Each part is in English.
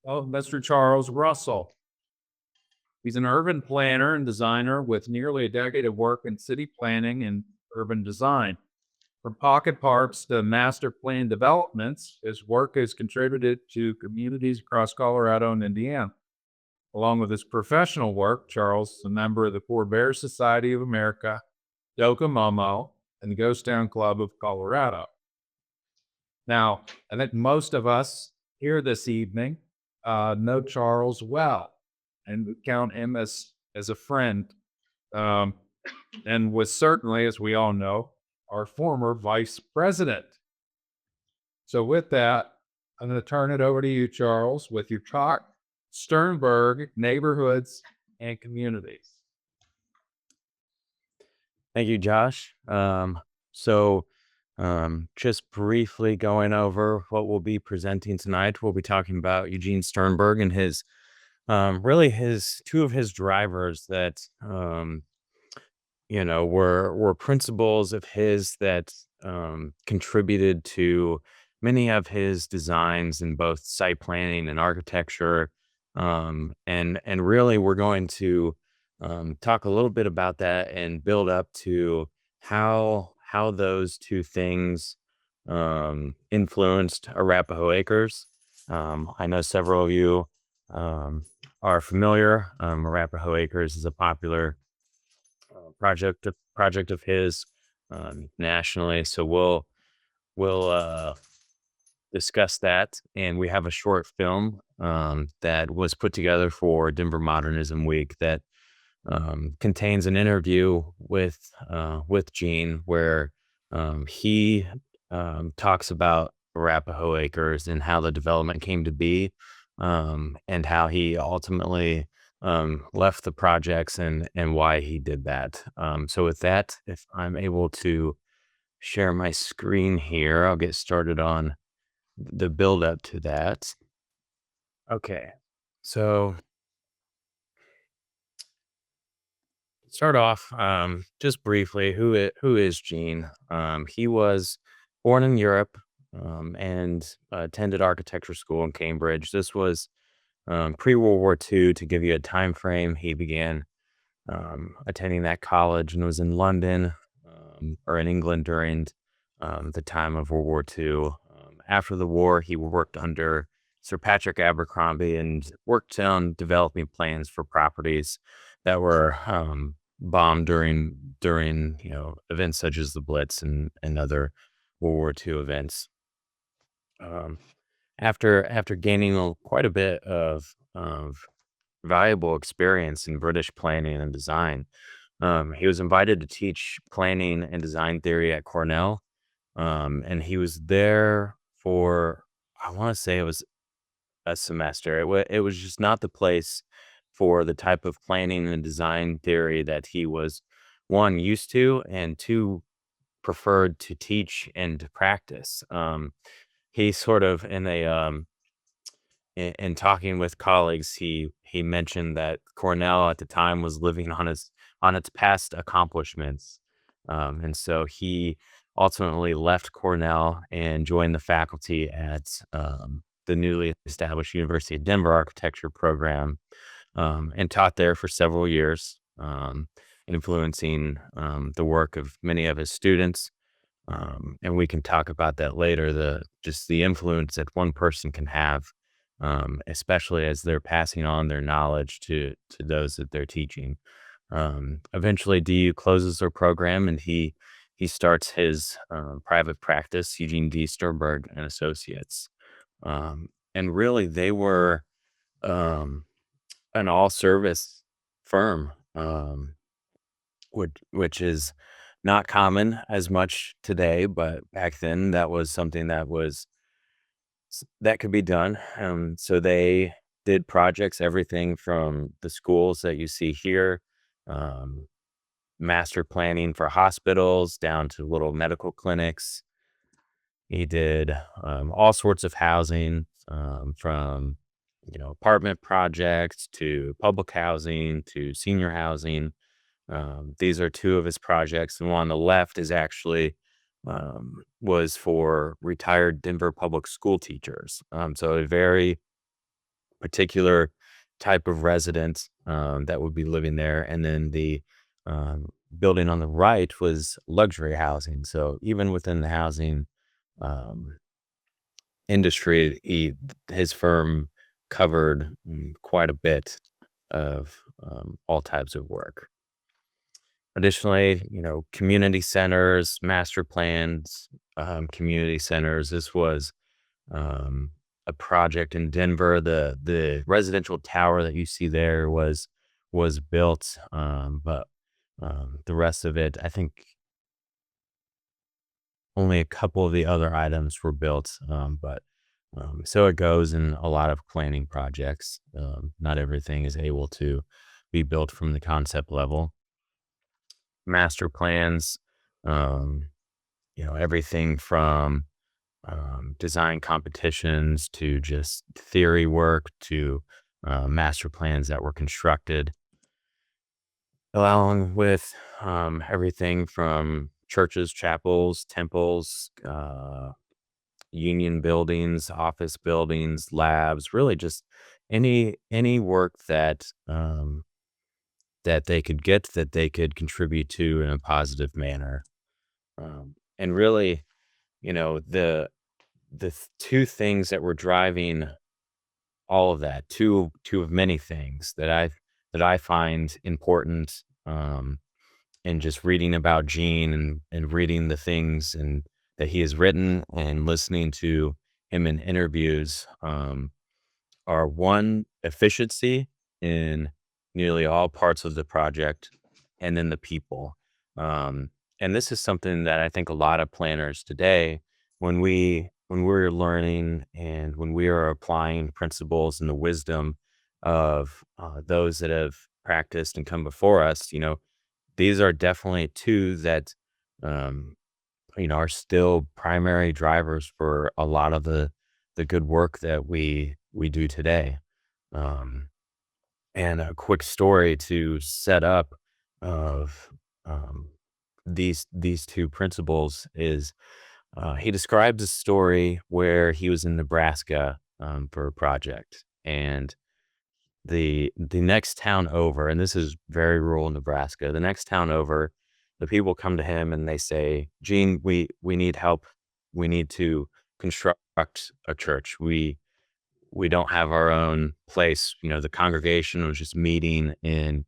Oh, Mr. Charles Russell. He's an urban planner and designer with nearly a decade of work in city planning and urban design. From pocket parks to master plan developments, his work has contributed to communities across Colorado and Indiana. Along with his professional work, Charles is a member of the Corvair Society of America, Docomomo, and the Ghost Town Club of Colorado. Now, I think most of us here this evening know Charles well and would count him as a friend, um, and was certainly, as we all know, our former vice president. So, with that, I'm going to turn it over to you, Charles, with your talk, Sternberg Neighborhoods and Communities. Thank you, Josh. So, just briefly going over what we'll be presenting tonight, we'll be talking about Eugene Sternberg and his, really his two of his drivers that, were principles of his that contributed to many of his designs in both site planning and architecture. And really, we're going to talk a little bit about that and build up to how those two things influenced Arapahoe Acres. I know several of you um, are familiar. Arapahoe Acres is a popular project of his nationally. So we'll discuss that, and we have a short film that was put together for Denver Modernism Week that contains an interview with Gene where he talks about Arapahoe Acres and how the development came to be, and how he ultimately left the projects and why he did that. So with that, if I'm able to share my screen here, I'll get started on the build up to that. Okay. So start off just briefly, who is Gene? He was born in Europe, and attended architecture school in Cambridge. This was pre-World War II. To give you a time frame, he began attending that college and was in London, or in England during the time of World War II. After the war, he worked under Sir Patrick Abercrombie and worked on developing plans for properties that were bombed during events such as the Blitz and other World War II events. Um, after gaining quite a bit of valuable experience in British planning and design, he was invited to teach planning and design theory at Cornell, and he was there for, I want to say it was a semester. It was just not the place for the type of planning and design theory that he was, one, used to, and two, preferred to teach and to practice. He sort of in talking with colleagues, he mentioned that Cornell at the time was living on its past accomplishments, and so he ultimately left Cornell and joined the faculty at the newly established University of Denver architecture program, and taught there for several years, influencing the work of many of his students. And we can talk about that later. The influence that one person can have, especially as they're passing on their knowledge to those that they're teaching. Eventually, DU closes their program, and he starts his private practice, Eugene D. Sternberg and Associates. And really, they were um, an all service firm, which is not common as much today, but back then that was something that could be done. So they did projects, everything from the schools that you see here, um, master planning for hospitals down to little medical clinics. He did all sorts of housing, from apartment projects to public housing to senior housing. These are two of his projects. The one on the left is actually was for retired Denver public school teachers. So a very particular type of resident that would be living there. And then the um, building on the right was luxury housing. So even within the housing um, industry, his firm covered quite a bit of all types of work. Additionally, community centers, master plans, community centers. This was a project in Denver. The residential tower that you see there was built, but the rest of it, I think, only a couple of the other items were built. But so it goes in a lot of planning projects. Not everything is able to be built from the concept level. Master plans, um, everything from design competitions to just theory work to master plans that were constructed, along with everything from churches, chapels, temples, union buildings, office buildings, labs, really just any work that they could get, that they could contribute to in a positive manner. And really, two things that were driving all of that, two of many things that I find important, in just reading about Gene and reading the things and that he has written and listening to him in interviews, are one, efficiency in nearly all parts of the project, and then the people. Um, and this is something that I think a lot of planners today, when we're learning and when we are applying principles and the wisdom of those that have practiced and come before us, these are definitely two that um, are still primary drivers for a lot of the good work that we do today. Um, and a quick story to set up of these two principles is, he describes a story where he was in Nebraska for a project, and the next town over, and this is very rural Nebraska. The next town over, the people come to him and they say, "Gene, we need help. We need to construct a church. We don't have our own place." The congregation was just meeting in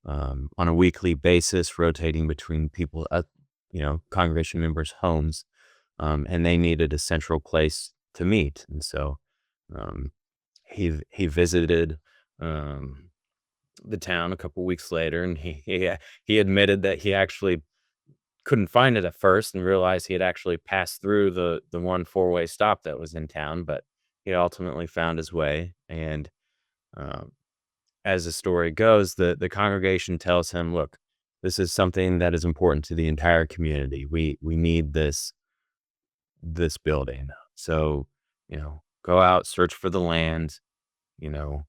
on a weekly basis, rotating between people at congregation members' homes, and they needed a central place to meet. And so um, he visited um, the town a couple weeks later, and he admitted that he actually couldn't find it at first and realized he had actually passed through the one four-way stop that was in town, but he ultimately found his way. And um, as the story goes, the congregation tells him, "Look, this is something that is important to the entire community. We need this building. So, go out, search for the land, you know,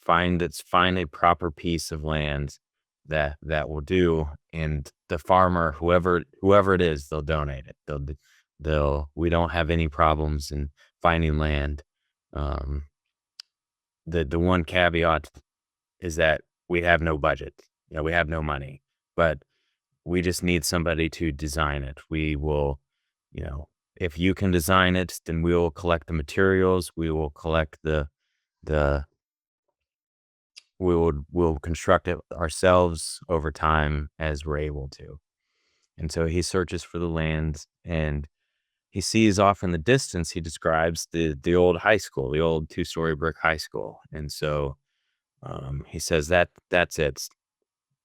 find a proper piece of land that will do, and the farmer, whoever it is, they'll donate it. We don't have any problems in finding land. Um, the one caveat is that we have no budget. We have no money, but we just need somebody to design it. We will, you know, if you can design it, then we will collect the materials. We will collect the we'll construct it ourselves over time as we're able to." And so he searches for the land, and he sees off in the distance, he describes the old high school, the old two-story brick high school. And so he says that's it.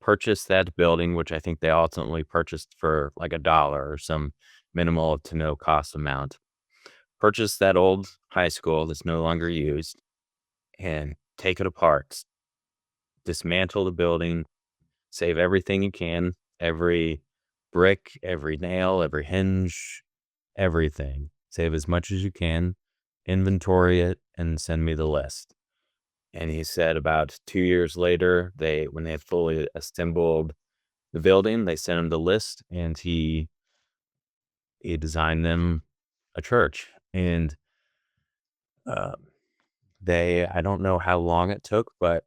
Purchase that building, which I think they ultimately purchased for like $1 or some minimal to no cost amount. Purchase that old high school that's no longer used and take it apart, dismantle the building, save everything you can, every brick, every nail, every hinge, everything. Save as much as you can, inventory it, and send me the list. And he said about 2 years later, when they had fully assembled the building, they sent him the list, and he designed them a church. And uh, I don't know how long it took, but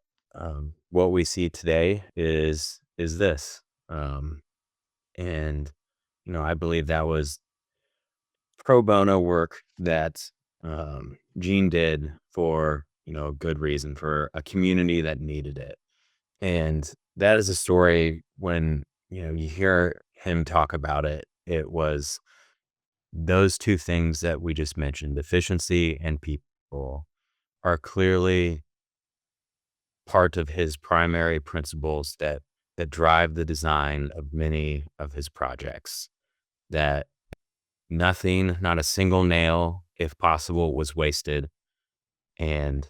what we see today is this. Um, and I believe that was pro bono work that Gene did for a good reason, for a community that needed it. And that is a story. When you hear him talk about it, it was those two things that we just mentioned, efficiency and people, are clearly part of his primary principles that drive the design of many of his projects. That nothing, not a single nail, if possible, was wasted, and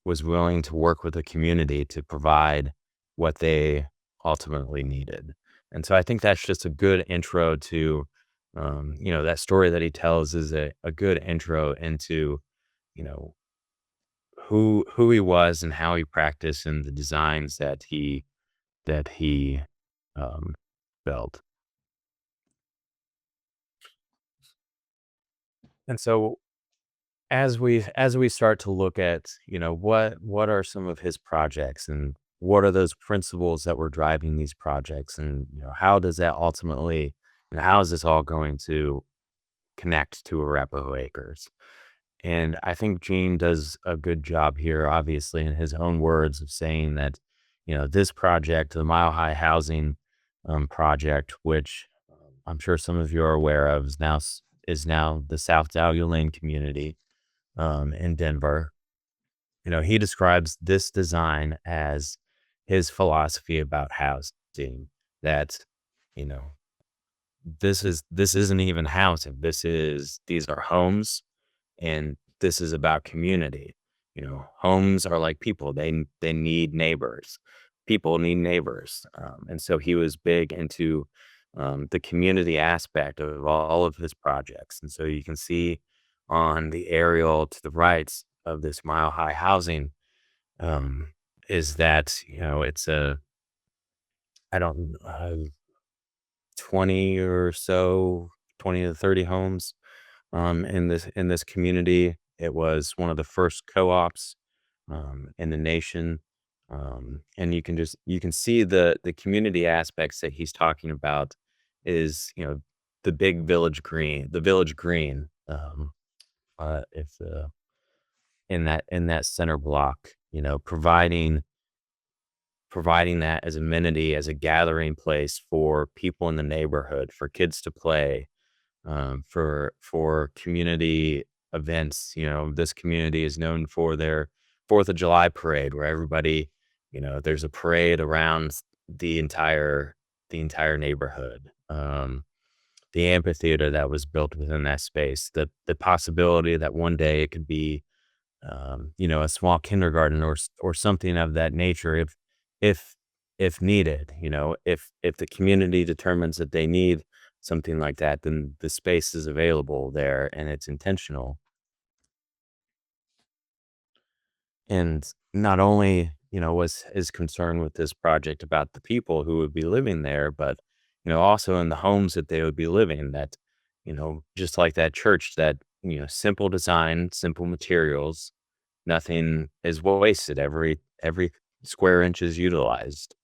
was willing to work with the community to provide what they ultimately needed. And so I think that's just a good intro to, that story that he tells is a good intro into, you know, who he was and how he practiced and the designs that he um, built. And so as we start to look at, what are some of his projects, and what are those principles that were driving these projects, and how does that ultimately, how is this all going to connect to Arapahoe Acres? And I think Gene does a good job here, obviously, in his own words, of saying that, this project, the Mile High Housing project, which I'm sure some of you are aware of, is now the South Dahlia Lane community in Denver. He describes this design as his philosophy about housing. That, you know, this isn't even housing. These are homes, and this is about community. Homes are like people. They need neighbors. People need neighbors. And so he was big into the community aspect of all of his projects. And so you can see on the aerial to the right of this Mile High Housing, um, is that it's a, I don't 20 or so, 20 to 30 homes in this community. It was one of the first co-ops in the nation. And you can see the community aspects that he's talking about is, the big village green, if in that center block, providing that as amenity, as a gathering place for people in the neighborhood, for kids to play, for community events. This community is known for their Fourth of July parade, where everybody, there's a parade around the entire the entire neighborhood. The amphitheater that was built within that space, the possibility that one day it could be, a small kindergarten, or something of that nature, if if needed. If the community determines that they need something like that, then the space is available there, and it's intentional. And not only, was his concern with this project about the people who would be living there, but, also in the homes that they would be living, that, just like that church, that, simple design, simple materials, nothing is wasted. Every square inch is utilized.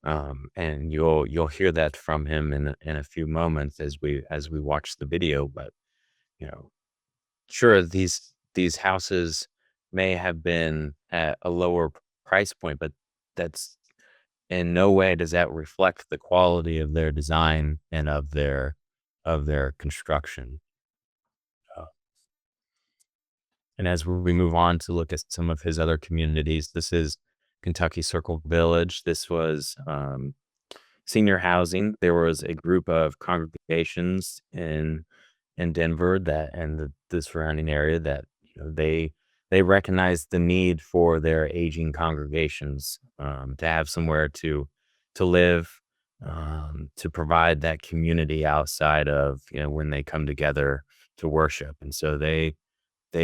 And you'll hear that from him in a few moments as we watch the video. But, you know, sure, these houses may have been at a lower price point, but that's in no way does that reflect the quality of their design and of their construction. Uh, and as we move on to look at some of his other communities, this is Kentucky Circle Village. This was senior housing. There was a group of congregations in Denver and the surrounding area that they recognized the need for their aging congregations, to have somewhere to live, to provide that community outside of when they come together to worship. And so they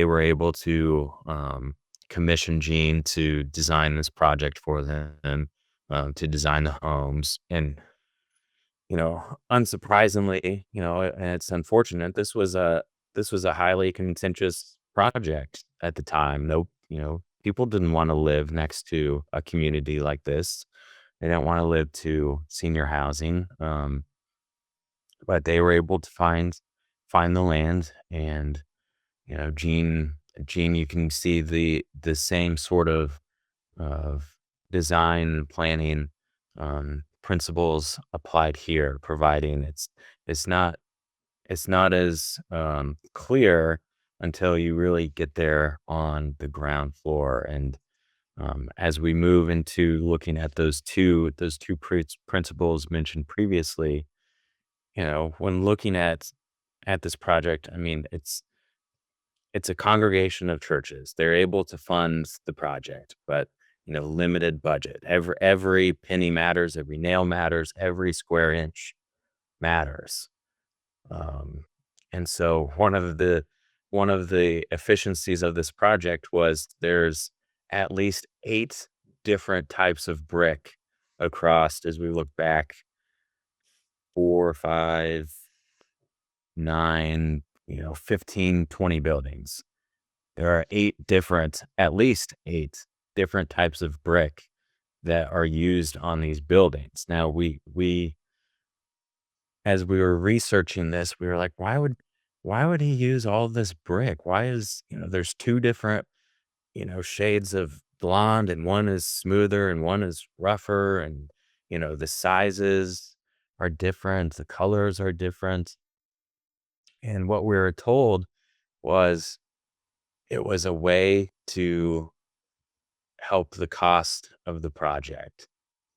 were able to commission Gene to design this project for them, to design the homes. And unsurprisingly, and it's unfortunate, this was a highly contentious project at the time. No, People didn't want to live next to a community like this. They didn't want to live to senior housing. But they were able to find the land, and Gene, you can see the same sort of design and planning principles applied here, providing it's not it's not as clear until you really get there on the ground floor. And as we move into looking at those two principles mentioned previously, when looking at this project, I mean, it's a congregation of churches. They're able to fund the project, but limited budget. Every penny matters, every nail matters, every square inch matters. Um, and so one of the efficiencies of this project was there's at least 8 different types of brick across, as we look back, 4, 5, 9, 15, 20 buildings. There are at least 8 different types of brick that are used on these buildings. Now, as we were researching this, we were like, why would he use all this brick? Why there's 2 different, shades of blonde, and one is smoother and one is rougher, and, the sizes are different, the colors are different. And what we were told was it was a way to help the cost of the project.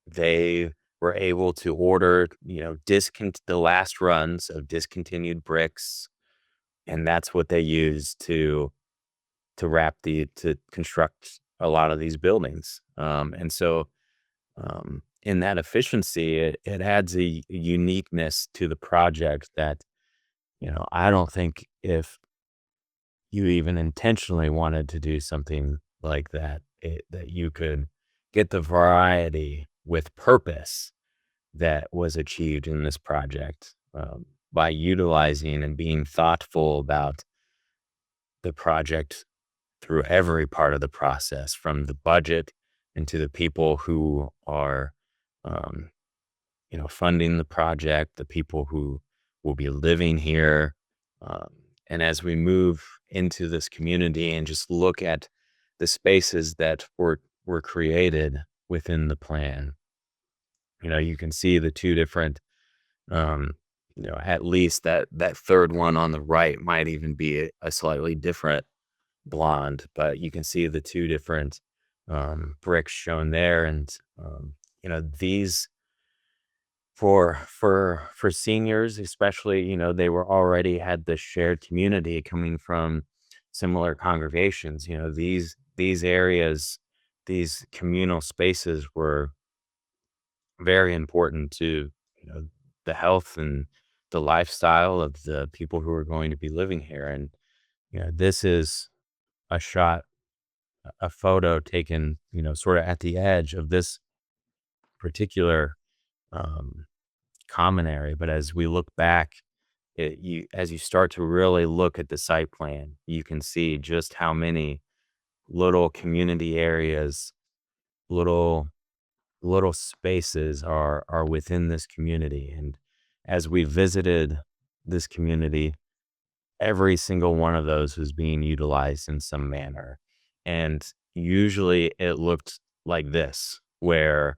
They were able to order, the last runs of discontinued bricks, and that's what they used to construct a lot of these buildings. And so, in that efficiency, it adds a uniqueness to the project that, I don't think if you even intentionally wanted to do something like that, that you could get the variety with purpose that was achieved in this project, by utilizing and being thoughtful about the project through every part of the process, from the budget and to the people who are, um, funding the project, the people who will be living here. Um, and as we move into this community and just look at the spaces that were created within the plan, you can see the 2 different, um, at least that third one on the right might even be a slightly different blonde, but you can see the 2 different bricks shown there. And these, for seniors especially, they were already had this shared community coming from similar congregations. These areas, these communal spaces were very important to, the health and the lifestyle of the people who are going to be living here. And this is a shot, a photo taken, sort of at the edge of this particular um, common area. But as we look back, as you start to really look at the site plan, you can see just how many little community areas, little little spaces are within this community. And as we visited this community, every single one of those was being utilized in some manner. And usually it looked like this, where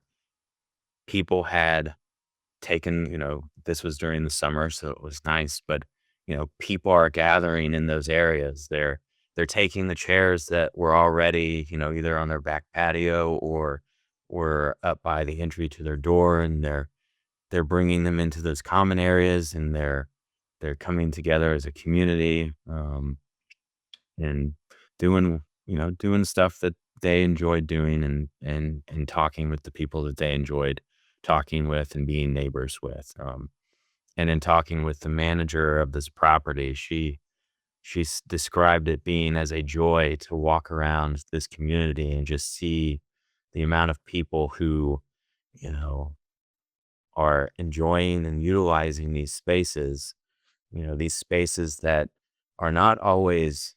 people had taken, this was during the summer, so it was nice, but people are gathering in those areas. They're taking the chairs that were already, either on their back patio or were up by the entry to their door, and they're bringing them into those common areas, and they're coming together as a community, and doing stuff that they enjoyed doing, and talking with the people that they enjoyed talking with and being neighbors with. And in talking with the manager of this property, she described it being as a joy to walk around this community and just see the amount of people who, you know, are enjoying and utilizing these spaces that are not always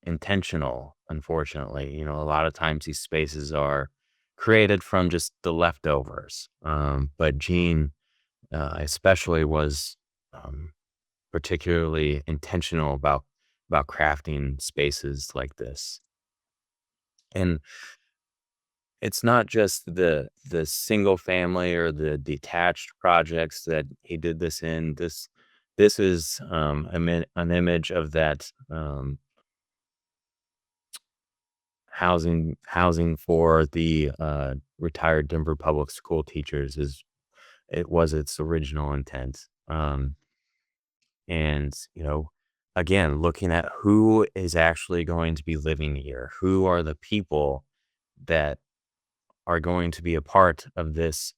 intentional, unfortunately. A lot of times these spaces are created from just the leftovers. But Gene, especially, was um, particularly intentional about crafting spaces like this. And it's not just the single family or the detached projects that he did this in. This is an image of that housing for the retired Denver public school teachers. It was its original intent. And again, looking at who is actually going to be living here, who are the people that are going to be a part of this,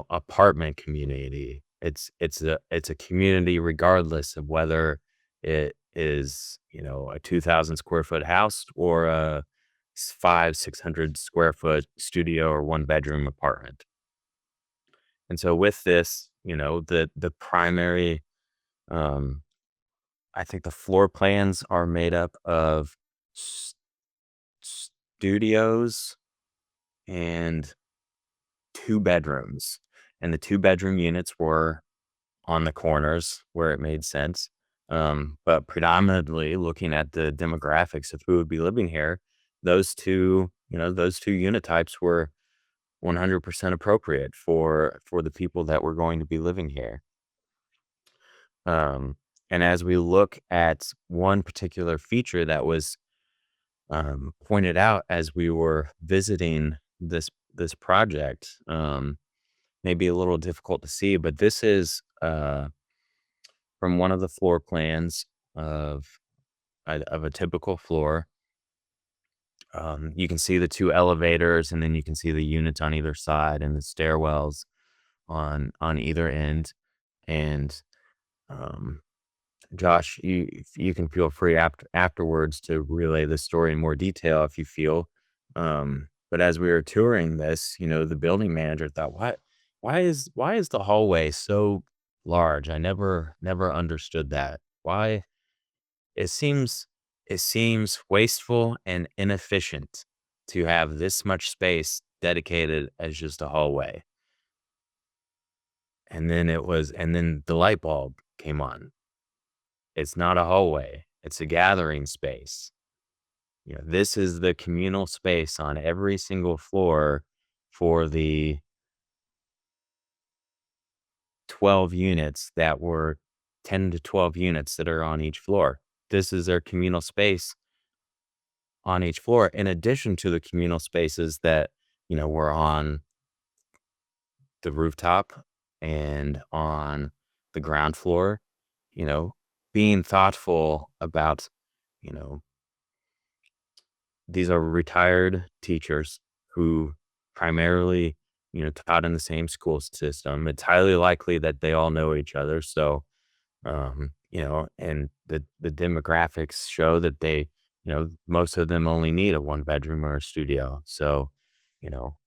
apartment community. It's a community regardless of whether it is, a 2,000 square foot house or a 600 square foot studio or one bedroom apartment. And so with this, the primary, um, I think the floor plans are made up of s- studios and two bedrooms, and the two-bedroom units were on the corners where it made sense. But predominantly looking at the demographics of who would be living here, those two unit types were 100% appropriate for the people that were going to be living here. Um, and as we look at one particular feature that was pointed out as we were visiting this project, maybe a little difficult to see, but this is from one of the floor plans of a typical floor. You can see the two elevators, and then you can see the units on either side and the stairwells on either end. And um, Josh, you can feel free afterwards to relay the story in more detail if you feel. But as we were touring this, the building manager thought, why is the hallway so large? I never understood that. Why it seems it seems wasteful and inefficient to have this much space dedicated as just a hallway. And then the light bulb came on. It's not a hallway. It's a gathering space. This is the communal space on every single floor for the 12 units that were 10 to 12 units that are on each floor. This is their communal space on each floor, in addition to the communal spaces that, were on the rooftop and on the ground floor, you know, being thoughtful about, you know, these are retired teachers who primarily, taught in the same school system. It's highly likely that they all know each other. So, and the demographics show that most of them only need a one bedroom or a studio. So,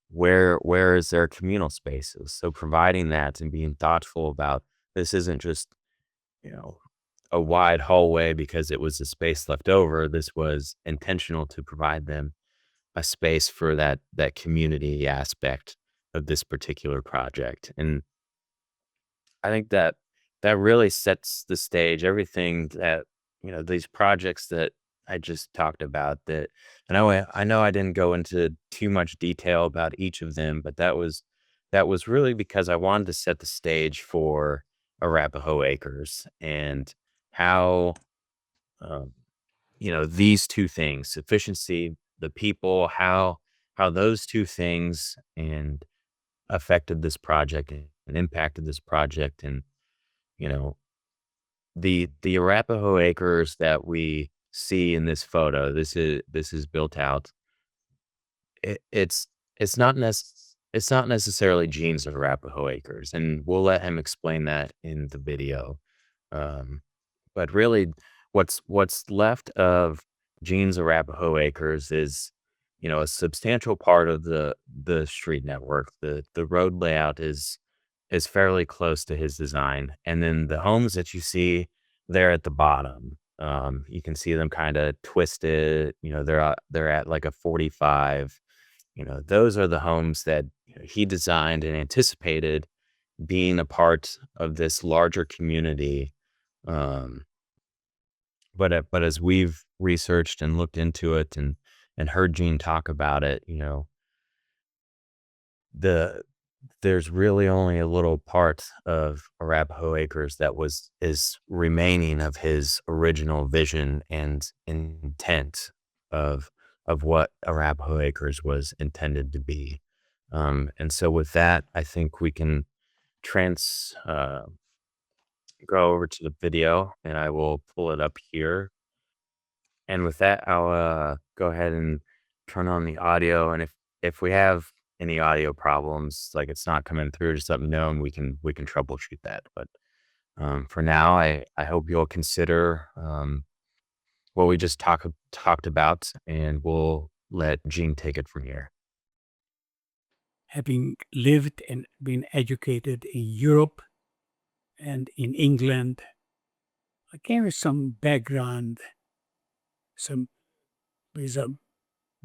where is their communal spaces? So providing that and being thoughtful about this isn't just, you know, a wide hallway because it was a space left over. This was intentional to provide them a space for that community aspect of this particular project. And I think that really sets the stage. Everything that, these projects that I just talked about, that I know I didn't go into too much detail about each of them, but that was really because I wanted to set the stage for Arapahoe Acres and how, um, these two things, efficiency, the people, how those two things and affected this project and impacted this project. And you know the Arapahoe Acres that we see in this photo, this is built out. It's not necessarily Gene's Arapahoe Acres, and we'll let him explain that in the video. Um, but really, what's left of Gene's Arapahoe Acres is, a substantial part of the street network. The road layout is fairly close to his design, and then the homes that you see there at the bottom, You can see them kind of twisted. They're at like a 45. Those are the homes that he designed and anticipated being a part of this larger community. Um, but as we've researched and looked into it and heard Gene talk about it, the there's really only a little part of Arapahoe Acres that is remaining of his original vision and intent of what Arapahoe Acres was intended to be. And so with that, I think we can trans go over to the video, and I will pull it up here. And with that, I'll go ahead and turn on the audio. And if we have any audio problems, like it's not coming through, just let me know, and we can troubleshoot that. But for now, I hope you'll consider what we just talked about, and we'll let Gene take it from here. Having lived and been educated in Europe and in England, I came with some background, with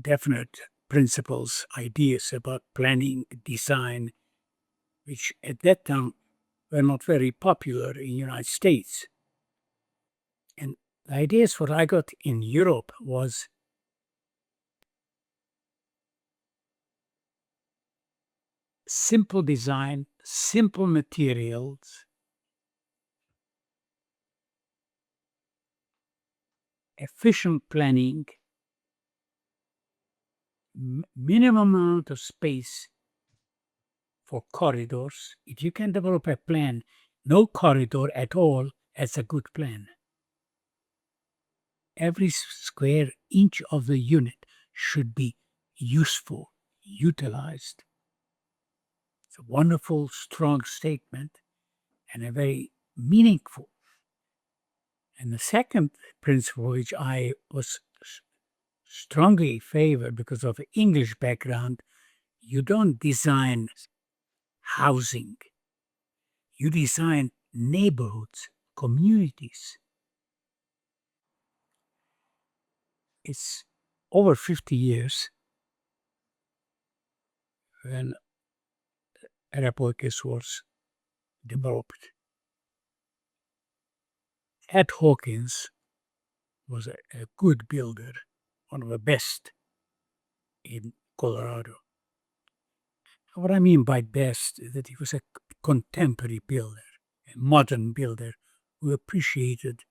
definite principles, ideas about planning, design, which at that time were not very popular in the United States. And the ideas what I got in Europe was simple design, simple materials, efficient planning, minimum amount of space for corridors. If you can develop a plan, no corridor at all, that's a good plan. Every square inch of the unit should be useful, utilized. It's a wonderful, strong statement and a very meaningful. And the second principle, which I was strongly favored because of the English background, you don't design housing. You design neighborhoods, communities. It's over 50 years when Arapahoe Acres was developed. Ed Hawkins was a good builder, one of the best in Colorado. What I mean by best is that he was a contemporary builder, a modern builder who appreciated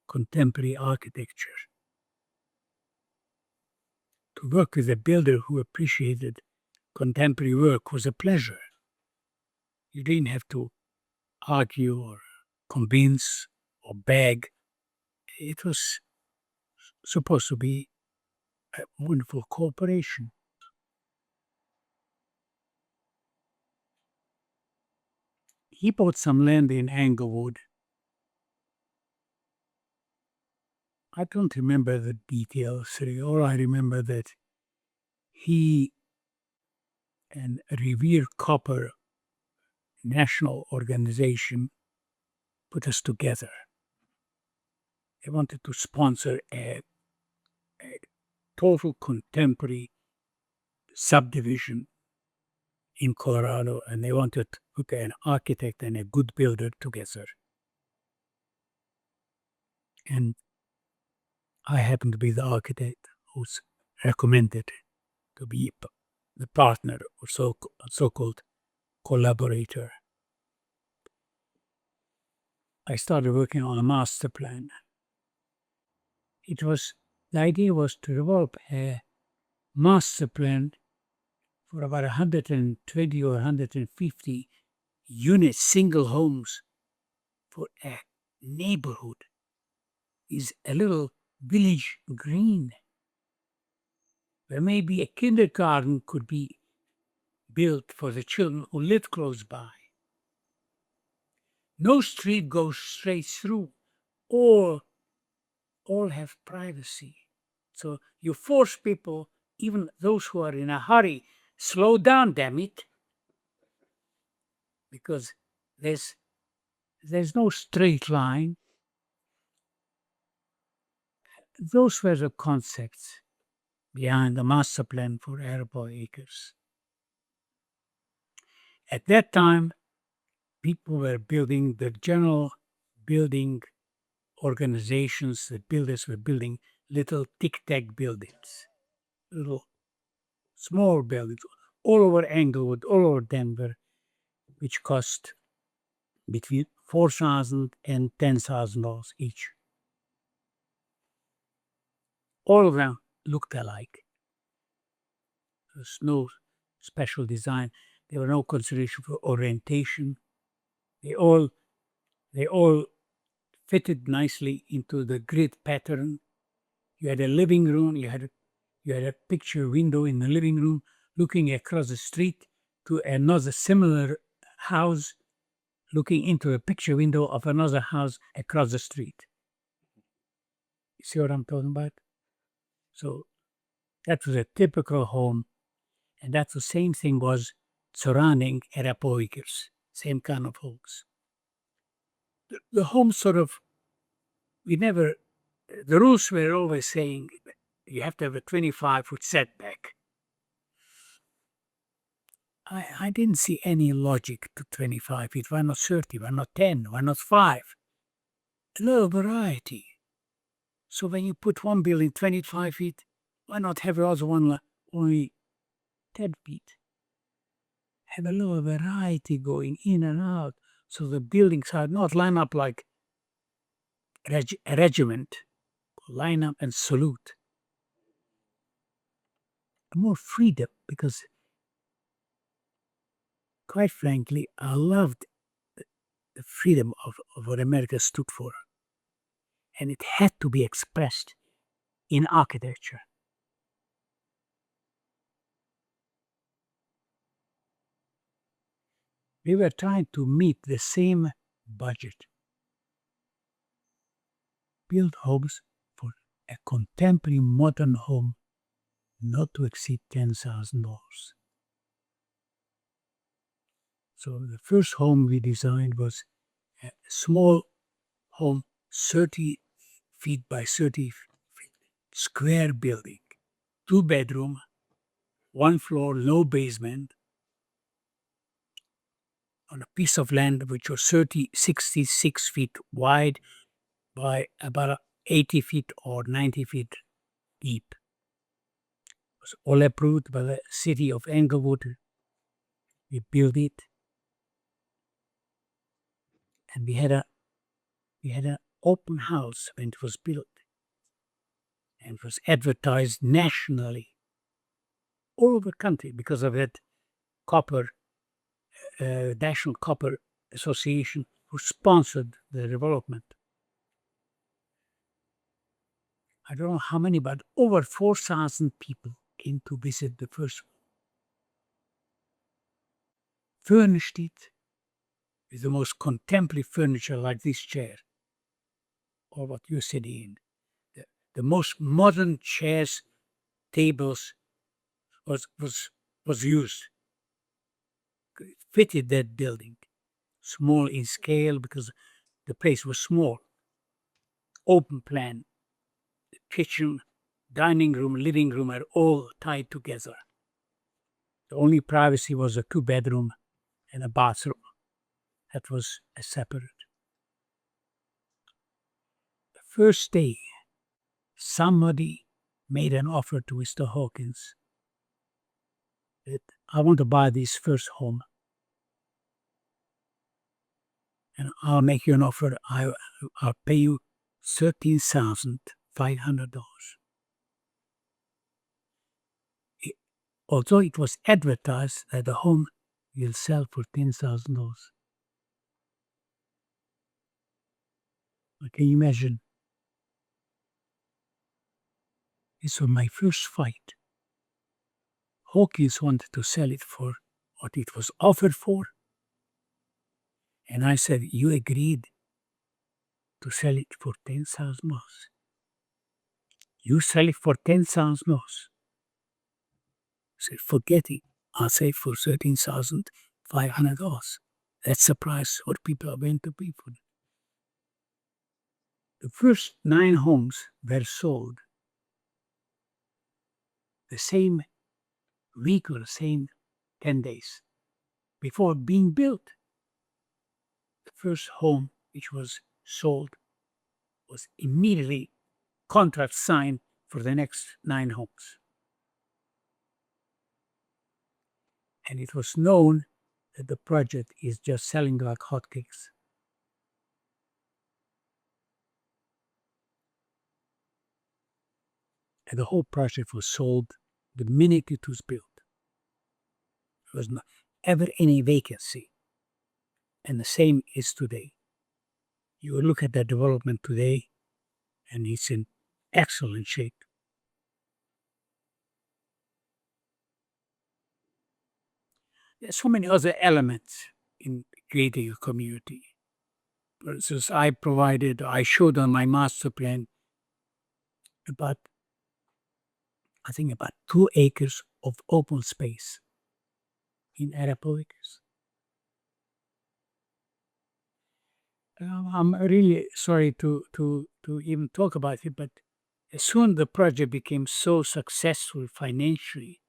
contemporary architecture. To work with a builder who appreciated contemporary work was a pleasure. You didn't have to argue or convince or beg. It was supposed to be a wonderful cooperation. He bought some land in Englewood. I don't remember the details. All I remember that he and Revere Copper National Organization put us together. They wanted to sponsor a total contemporary subdivision in Colorado, and they wanted to put an architect and a good builder together. And I happened to be the architect who's recommended to be the partner or so-called collaborator. I started working on a master plan. The idea was to develop a master plan for about 120 or 150 unit single homes for a neighborhood. Is a little village green where maybe a kindergarten could be built for the children who live close by. No street goes straight through. All have privacy. So you force people, even those who are in a hurry, slow down, damn it. Because there's no straight line. those were the concepts behind the master plan for Arapahoe Acres. At that time, people were building, the general building organizations, the builders were building little tic-tac buildings, little small buildings all over Englewood, all over Denver, which cost between $4,000 and $10,000 each. All of them looked alike. There's no special design. There were no consideration for orientation. They all fitted nicely into the grid pattern. You had a living room. You had a picture window in the living room looking across the street to another similar house, looking into a picture window of another house across the street. You see what I'm talking about? So that was a typical home, and that's the same thing was surrounding Arapahoe Acres, same kind of homes. The home sort of, the rules were always saying you have to have a 25-foot setback. I didn't see any logic to 25 feet. Why not 30? Why not 10? Why not 5? A little variety. So when you put one building 25 feet, why not have the other one only 10 feet? Have a little variety going in and out, so the buildings are not line up like a regiment, line up and salute. More freedom, because quite frankly, I loved the freedom of what America stood for. And it had to be expressed in architecture. We were trying to meet the same budget. Build homes for a contemporary modern home not to exceed $10,000. So the first home we designed was a small home, 30 feet by 30 feet, square building, 2-bedroom, 1 floor, no basement, on a piece of land which was 66 feet wide by about 80 feet or 90 feet deep. It was all approved by the city of Englewood. We built it, and we had an open house when it was built, and it was advertised nationally all over the country because of that National Copper Association who sponsored the development. I don't know how many, but over 4,000 people came to visit the first one. Furnished it with the most contemporary furniture like this chair, or what you're sitting in. The most modern chairs, tables was used. It fitted that building. Small in scale because the place was small. Open plan. The kitchen, dining room, living room are all tied together. The only privacy was a 2-bedroom and a bathroom. That was a separate. The first day, somebody made an offer to Mr. Hawkins that I want to buy this first home, and I'll make you an offer. I'll pay you $13,500. Although it was advertised that the home will sell for $10,000. Can you imagine? This was my first fight. Hawkins wanted to sell it for what it was offered for. And I said, you agreed to sell it for $10,000. You sell it for $10,000. I said, forget it. I'll say for $13,500. That's the price what people are going to pay for it. The first 9 homes were sold the same week or the same 10 days before being built. The first home which was sold was immediately contract signed for the next 9 homes. And it was known that the project is just selling like hotcakes. And the whole project was sold the minute it was built. There was not ever any vacancy. And the same is today. You look at that development today, and it's in excellent shape. There's so many other elements in creating a community. For instance, I showed on my master plan about 2 acres of open space in Arapahoe Acres. I'm really sorry to even talk about it, but as soon the project became so successful financially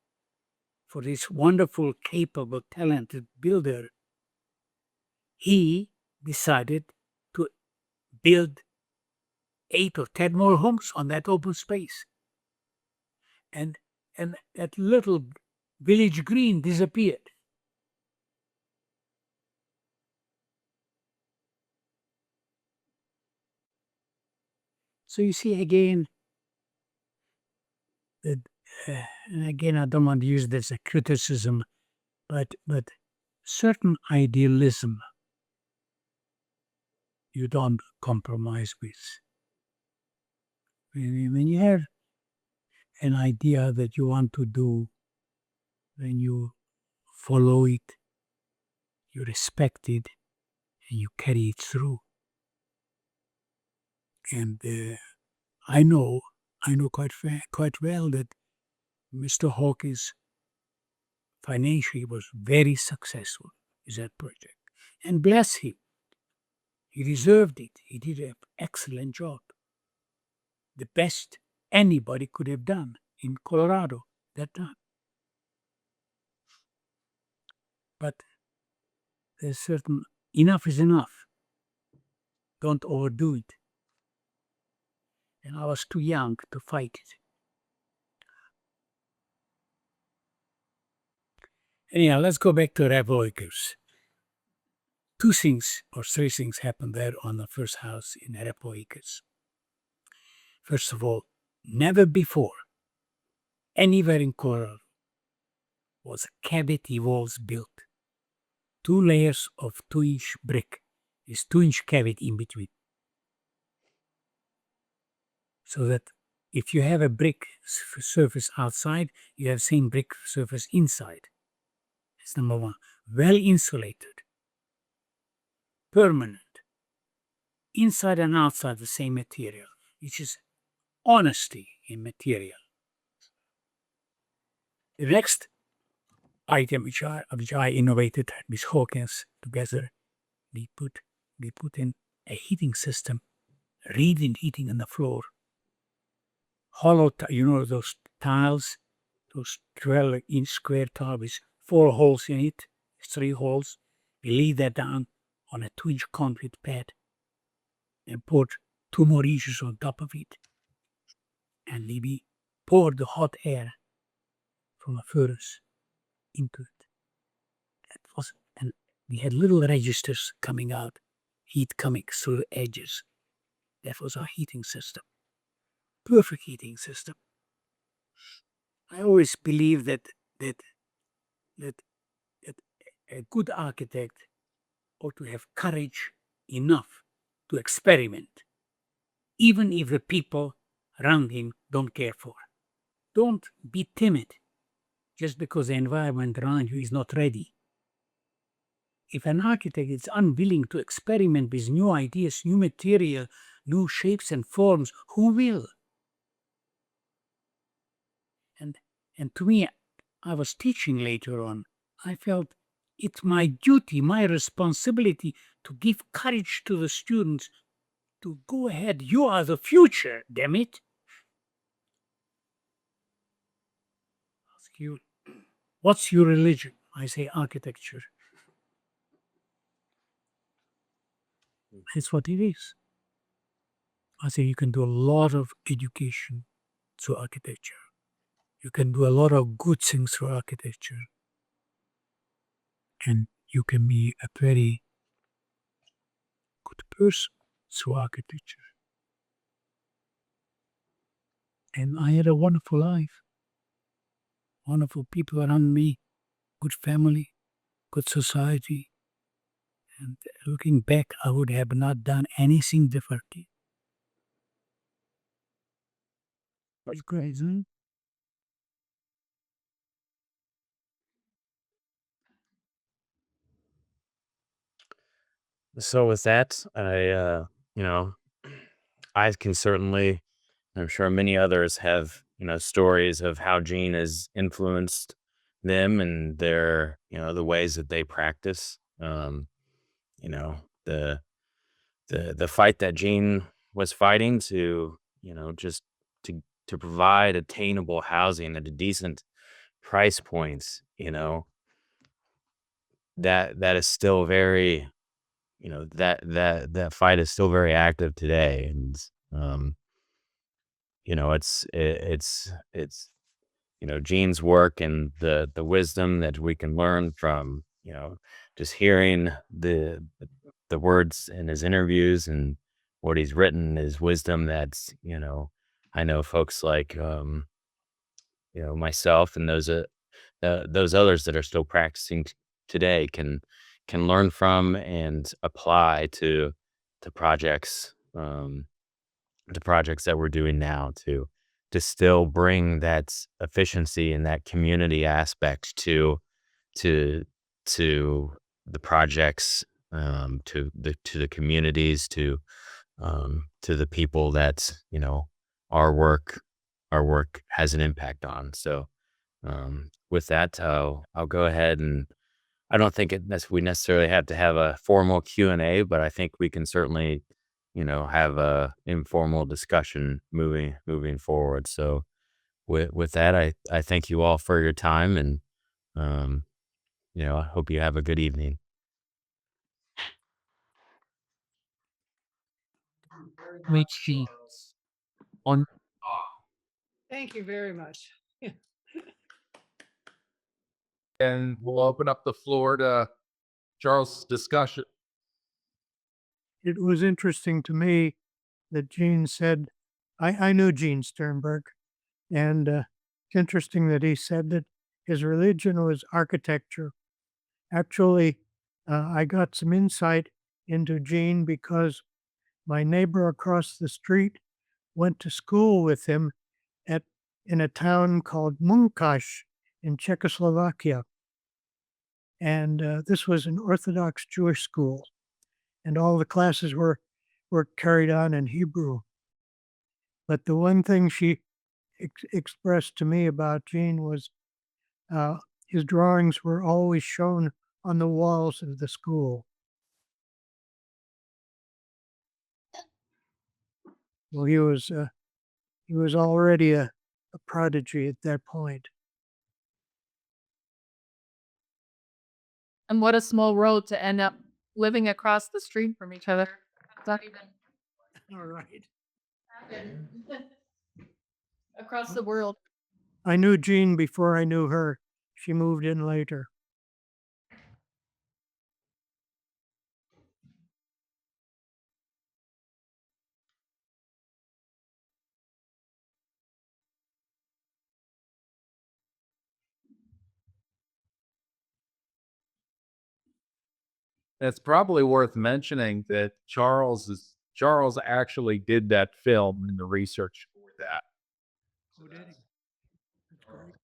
for this wonderful, capable, talented builder, he decided to build 8 or 10 more homes on that open space. And that little village green disappeared. So you see again, that, and again, I don't want to use this as a criticism, but certain idealism you don't compromise with. When you have an idea that you want to do, then you follow it, you respect it, and you carry it through. And I know quite well that Mr. Hawkins financially was very successful with that project. And bless him, he deserved it. He did an excellent job. The best anybody could have done in Colorado that time. But there's certain, enough is enough. Don't overdo it. And I was too young to fight it. Anyhow, let's go back to Arapahoe Acres. 2 things or 3 things happened there on the first house in Arapahoe Acres. First of all, never before, anywhere in Colorado, was cavity walls built. 2 layers of 2-inch brick. Is 2-inch cavity in between. So that if you have a brick surface outside, you have same brick surface inside. That's number 1. Well insulated. Permanent. Inside and outside the same material, which is honesty in material. The next item which I innovated with Hawkins together, we put in a heating system, radiant heating on the floor. Hollow, those tiles, those 12-inch square tiles with 4 holes in it, 3 holes. We laid that down on a 2-inch concrete pad and poured 2 more inches on top of it. And we poured the hot air from a furnace into it. And we had little registers coming out, heat coming through the edges. That was our heating system. Perfect heating system. I always believe that a good architect ought to have courage enough to experiment, even if the people around him don't care for. Don't be timid just because the environment around you is not ready. If an architect is unwilling to experiment with new ideas, new material, new shapes and forms, who will? And to me, I was teaching later on, I felt it's my duty, my responsibility to give courage to the students to go ahead. You are the future, damn it. Ask you, what's your religion? I say architecture. That's what it is. I say you can do a lot of education through architecture. You can do a lot of good things through architecture. And you can be a very good person through architecture. And I had a wonderful life. Wonderful people around me, good family, good society. And looking back, I would have not done anything differently. That's great, huh? So with that, you know, I can certainly, I'm sure many others have, stories of how Gene has influenced them and their, the ways that they practice. You know, the the fight that Gene was fighting to, just to provide attainable housing at a decent price points, that is still very, that fight is still very active today. And it's Gene's work and the wisdom that we can learn from, just hearing the words in his interviews and what he's written is wisdom that's, I know folks like myself and those others that are still practicing today can learn from and apply to projects to projects that we're doing now to still bring that efficiency and that community aspect to to the projects, to the communities, to the people that our work our work has an impact on. So with that, I'll go ahead and I don't think we necessarily have to have a formal Q&A, but I think we can certainly, have a informal discussion moving forward. So with that, I thank you all for your time and, um, I hope you have a good evening. Richie on Thank you very much. and we'll open up the floor to Charles' discussion. It was interesting to me that Gene said, I knew Gene Sternberg, and it's interesting that he said that his religion was architecture. Actually, I got some insight into Gene because my neighbor across the street went to school with him in a town called Munkash in Czechoslovakia. And this was an Orthodox Jewish school, and all the classes were carried on in Hebrew. But the one thing she expressed to me about Gene was his drawings were always shown on the walls of the school. Well, he was already a prodigy at that point. And what a small world to end up living across the street from each other. It's not even All right. happen. Across the world. I knew Jean before I knew her. She moved in later. It's probably worth mentioning that Charles actually did that film and the research for that. Who did he? That's great.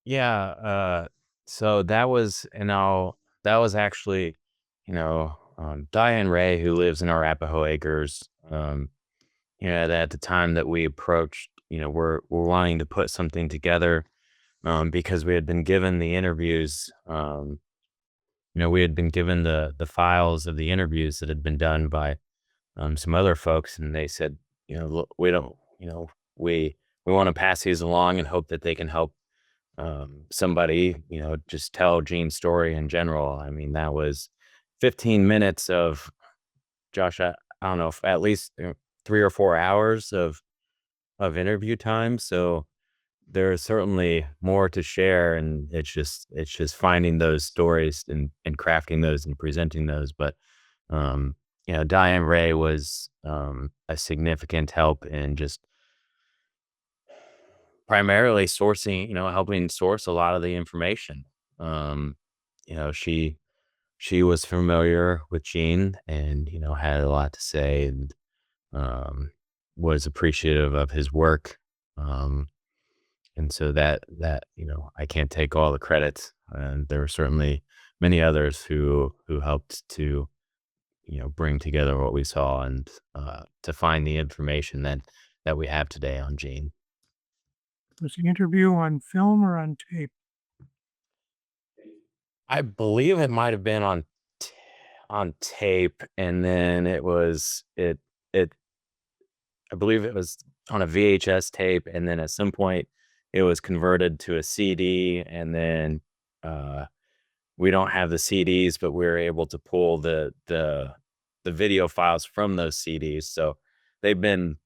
Yeah, so that was actually, Diane Ray, who lives in Arapahoe Acres. At the time that we approached, we're wanting to put something together, because we had been given the interviews, we had been given the files of the interviews that had been done by some other folks, and they said, "Look, we don't, we want to pass these along and hope that they can help somebody, just tell Gene's story in general." I mean, that was 15 minutes of Josh. I don't know, if at least 3 or 4 hours of interview time. So there's certainly more to share, and it's just finding those stories and crafting those and presenting those. But Diane Ray was a significant help in just primarily sourcing, helping source a lot of the information. Um, she was familiar with Gene, and had a lot to say, and was appreciative of his work. Um, and so that I can't take all the credit, and there were certainly many others who helped to bring together what we saw, and to find the information that we have today on Gene. Was the interview on film or on tape? I believe it might have been on tape, and then it I believe it was on a VHS tape, and then at some point it was converted to a CD, and then we don't have the CDs, but we were able to pull the video files from those CDs. So they've been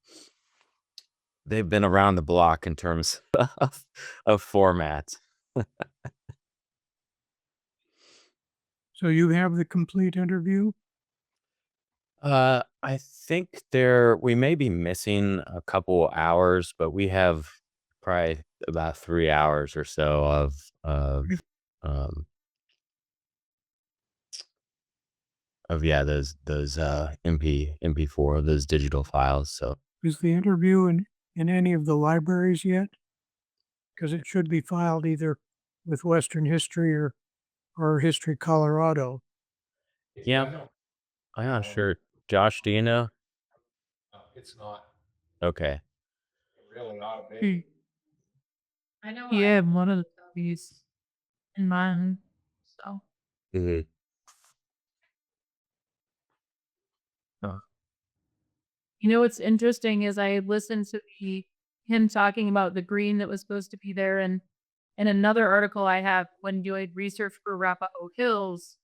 around the block in terms of format. So you have the complete interview? I think we may be missing a couple hours, but we have probably about 3 hours or so um those MP4, those digital files. So Is the interview in any of the libraries yet? Because it should be filed either with Western History or History Colorado. yeah, I'm not sure. Josh, do you know? It's not. Okay. It really ought to be. I know. Yeah, I have one of these in mine. So Mhm. what's interesting is I listened to him talking about the green that was supposed to be there, and in another article I have when doing research for Arapahoe Hills,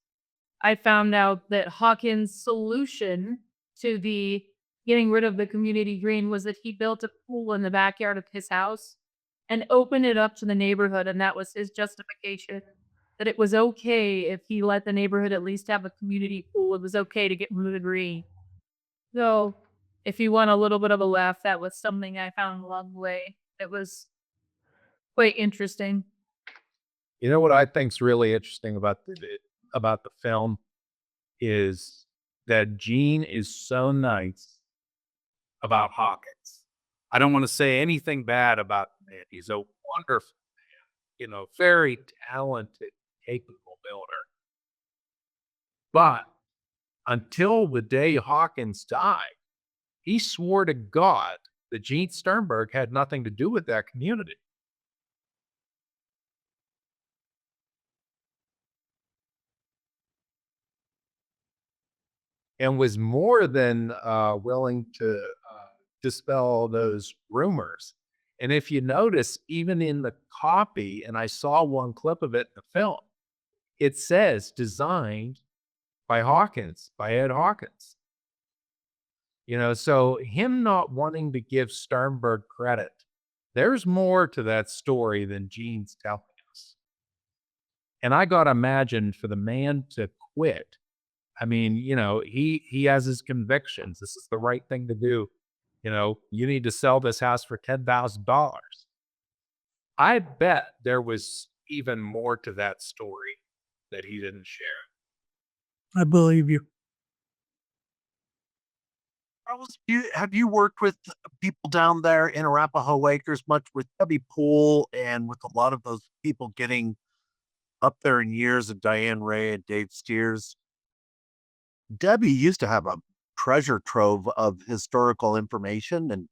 I found out that Hawkins' solution to the getting rid of the community green was that he built a pool in the backyard of his house and opened it up to the neighborhood, and that was his justification. That it was okay if he let the neighborhood at least have a community pool. It was okay to get rid of the green. So, if you want a little bit of a laugh, that was something I found along the way. It was quite interesting. You know what I think's really interesting about the film is that Gene is so nice about Hawkins. I don't want to say anything bad about the man. He's a wonderful man, very talented, capable builder. But until the day Hawkins died, he swore to God that Gene Sternberg had nothing to do with that community. And was more than willing to dispel those rumors. And if you notice, even in the copy, and I saw one clip of it in the film, it says designed by Hawkins, by Ed Hawkins. So him not wanting to give Sternberg credit, there's more to that story than Gene's telling us. And I got to imagine for the man to quit. I mean, he has his convictions. This is the right thing to do. You need to sell this house for $10,000. I bet there was even more to that story that he didn't share. I believe you. Charles, have you worked with people down there in Arapahoe Acres much with Debbie Poole and with a lot of those people getting up there in years of Diane Ray and Dave Steers? Debbie used to have a treasure trove of historical information, and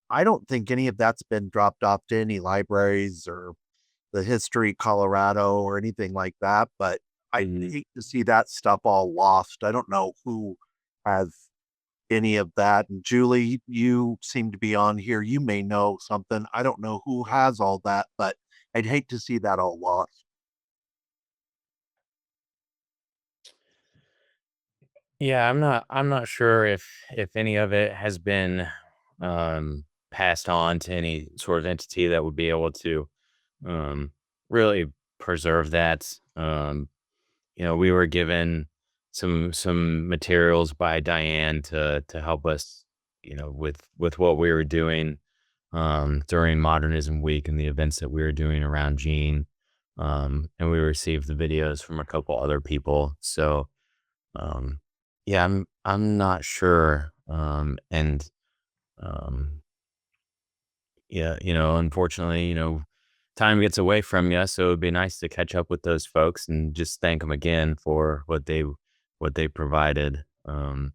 I don't think any of that's been dropped off to any libraries or the History Colorado or anything like that. But I hate to see that stuff all lost. I don't know who has any of that. And Julie, you seem to be on here. You may know something. I don't know who has all that, but I'd hate to see that all lost. Yeah, I'm not sure if any of it has been passed on to any sort of entity that would be able to um really preserve that. We were given some materials by Diane to help us, with what we were doing during Modernism Week and the events that we were doing around Gene. And we received the videos from a couple other people. So um, yeah, I'm not sure. And um, yeah, unfortunately, time gets away from you, so it'd be nice to catch up with those folks and just thank them again for what they provided. But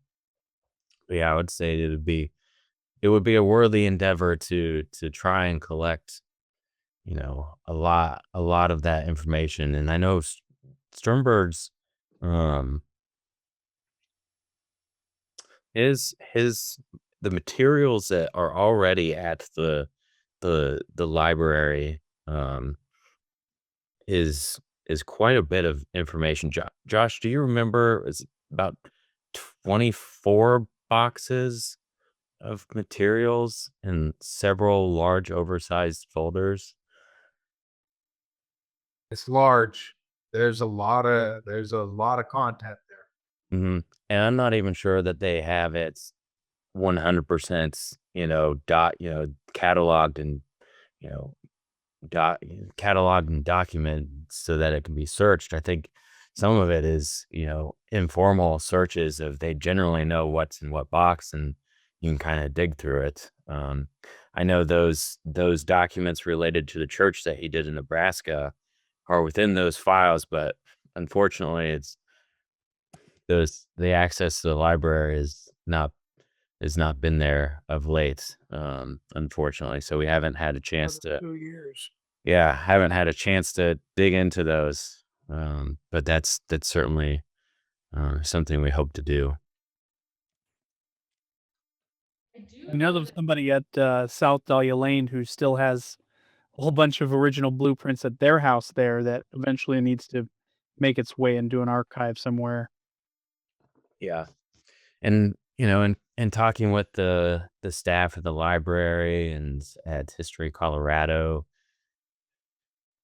yeah, I would say it would be a worthy endeavor to try and collect, a lot of that information. And I know Sternberg's um his the materials that are already at the library is quite a bit of information. Josh, do you remember? Is about 24 boxes of materials and several large oversized folders. It's large. There's a lot of content there. And I'm not even sure that they have it 100%, cataloged and, you know, cataloged and documented so that it can be searched. I think some of it is, informal searches of they generally know what's in what box and you can kind of dig through it. I know those documents related to the church that he did in Nebraska are within those files, but unfortunately, it's the access to the library is not been there of late, unfortunately. So we haven't had a chance to 2 years. yeah, haven't had a chance to dig into those. But that's certainly something we hope to do. I know there's somebody at South Dahlia Lane who still has a whole bunch of original blueprints at their house there that eventually needs to make its way into an archive somewhere. Yeah. And and talking with the staff at the library and at History Colorado,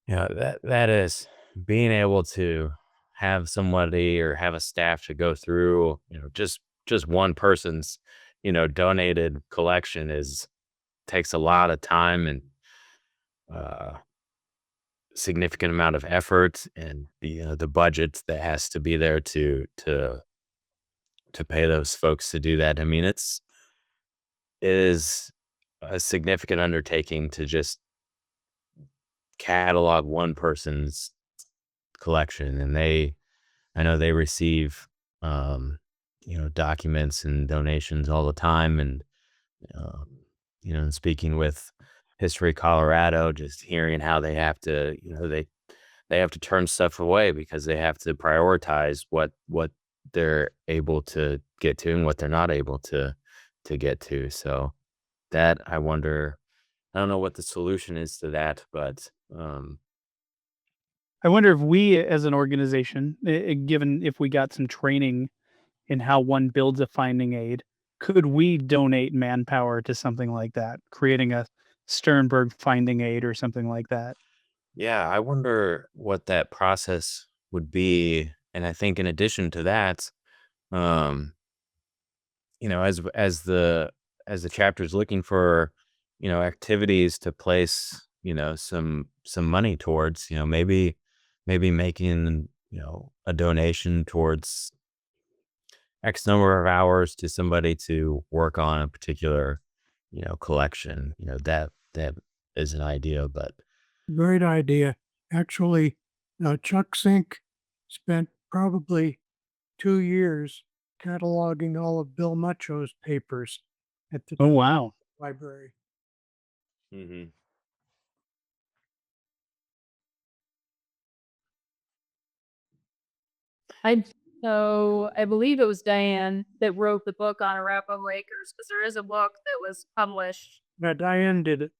that is being able to have somebody or have a staff to go through, just one person's, donated collection is takes a lot of time and uh significant amount of effort and the budget that has to be there to pay those folks to do that. I mean, it is a significant undertaking to just catalog one person's collection, and I know they receive, um, documents and donations all the time, and um, and speaking with History Colorado, just hearing how they have to, they have to turn stuff away because they have to prioritize what they're able to get to and what they're not able to get to. So that I wonder, I don't know what the solution is to that, but I wonder if we as an organization, given if we got some training in how one builds a finding aid, could we donate manpower to something like that, creating a Sternberg finding aid or something like that? yeah, I wonder what that process would be. And I think in addition to that, um, as the chapter is looking for, activities to place, some money towards, maybe making, a donation towards X number of hours to somebody to work on a particular, collection. That is an idea, but Great idea. Actually, Chuck Zink spent probably 2 years cataloging all of Bill Mucho's papers at the Oh, wow. library. Mhm. I believe it was Diane that wrote the book on Arapahoe Acres, because there is a book that was published. Now, Diane did it.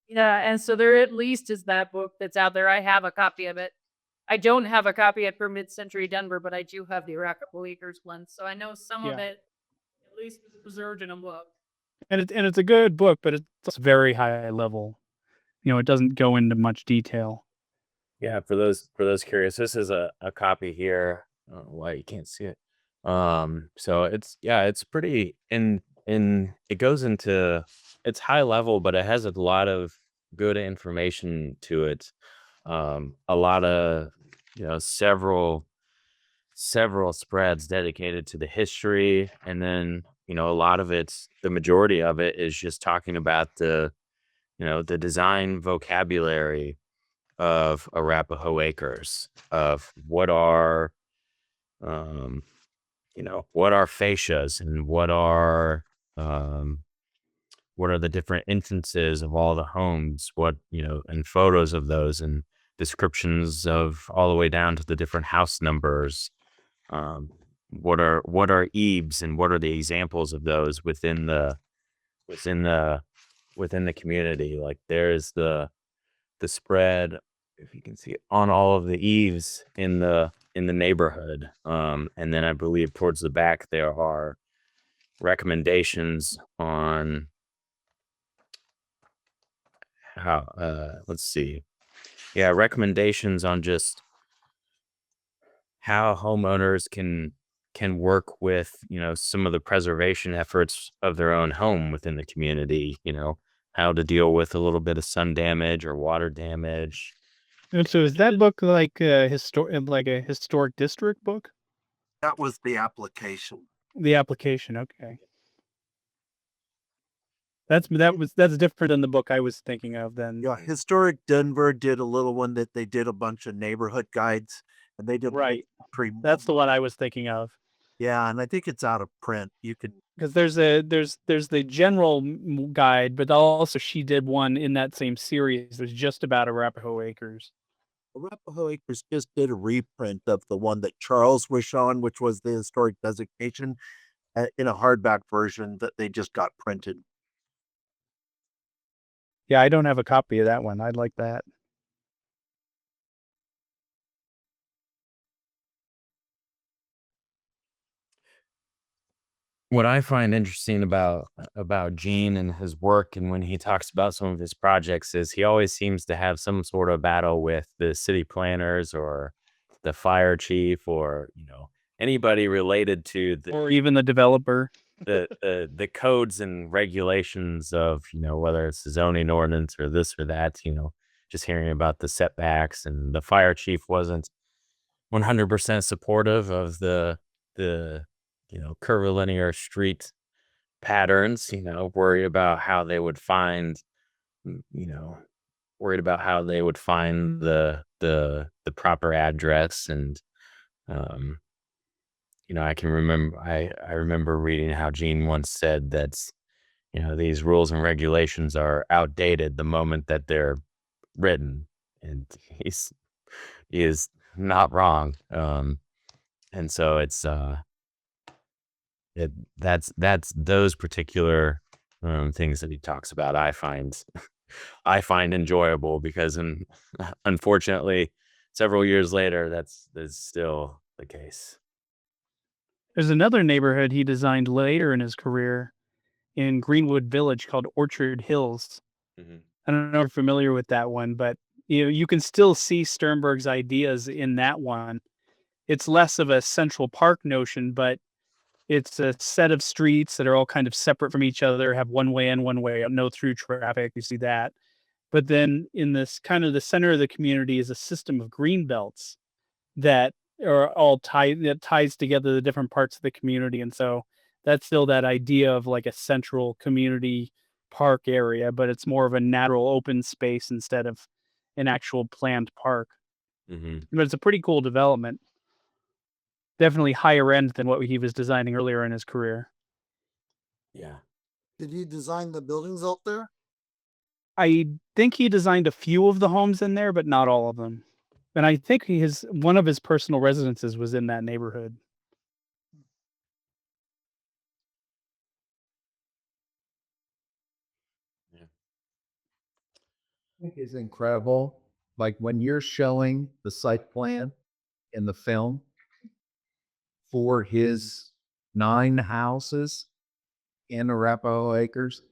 Yeah, and so there at least is that book that's out there. I have a copy of it. I don't have a copy of for Mid-Century Denver, but I do have the Arapahoe Acres one, so I know some of Yeah. it at least is preserved in a book. And it's a good book, but it's very high level. It doesn't go into much detail. Yeah, for those curious, this is a copy here. I don't know why you can't see it. So it's pretty it goes into, it's high level, but it has a lot of good information to it. A lot of several spreads dedicated to the history, and then a lot of the majority of it is just talking about the design vocabulary of Arapahoe Acres, of what are fascias, and what are the different entrances of all the homes, and photos of those, and descriptions of all the way down to the different house numbers. What are eaves, and what are the examples of those within the community? Like, there's the spread, if you can see it, on all of the eaves in the neighborhood. And then I believe towards the back there are recommendations on how let's see. Yeah, recommendations on just how homeowners can work with, some of the preservation efforts of their own home within the community, how to deal with a little bit of sun damage or water damage. And so is that book like a historic district book? That was the application. The application, okay. That's different than the book I was thinking of then. Yeah, Historic Denver did a little one that they did a bunch of neighborhood guides, and they did Right. pre. That's the one I was thinking of. Yeah, and I think it's out of print. You can. Because there's the general guide, but also she did one in that same series. It was just about Arapahoe Acres. Arapahoe Acres just did a reprint of the one that Charles was on, which was the historic designation, in a hardback version that they just got printed. Yeah, I don't have a copy of that one. I'd like that. What I find interesting about Gene and his work, and when he talks about some of his projects, is he always seems to have some sort of battle with the city planners or the fire chief, or anybody related to Or even the developer. the codes and regulations of whether it's the zoning ordinance or this or that. Just hearing about the setbacks, and the fire chief wasn't 100% supportive of the curvilinear street patterns, worried about how they would find, the proper address. And, I can remember, I remember reading how Gene once said that, these rules and regulations are outdated the moment that they're written. And he is not wrong. And so it's, that's those particular things that he talks about, I find enjoyable, because unfortunately several years later that's still the case. There's another neighborhood he designed later in his career in Greenwood Village called Orchard Hills. I don't know if you're familiar with that one, but you can still see Sternberg's ideas in that one. It's less of a central park notion, but it's a set of streets that are all kind of separate from each other, have one way in, one way out, no through traffic. You see that. But then in this kind of the center of the community is a system of green belts that are all tied, that ties together the different parts of the community. And so that's still that idea of like a central community park area, but it's more of a natural open space instead of an actual planned park. But it's a pretty cool development. Definitely higher end than what he was designing earlier in his career. Yeah. Did he design the buildings out there? I think he designed a few of the homes in there, but not all of them. And I think one of his personal residences was in that neighborhood. I think it's incredible. Like when you're showing the site plan in the film for his 9 houses in Arapahoe Acres,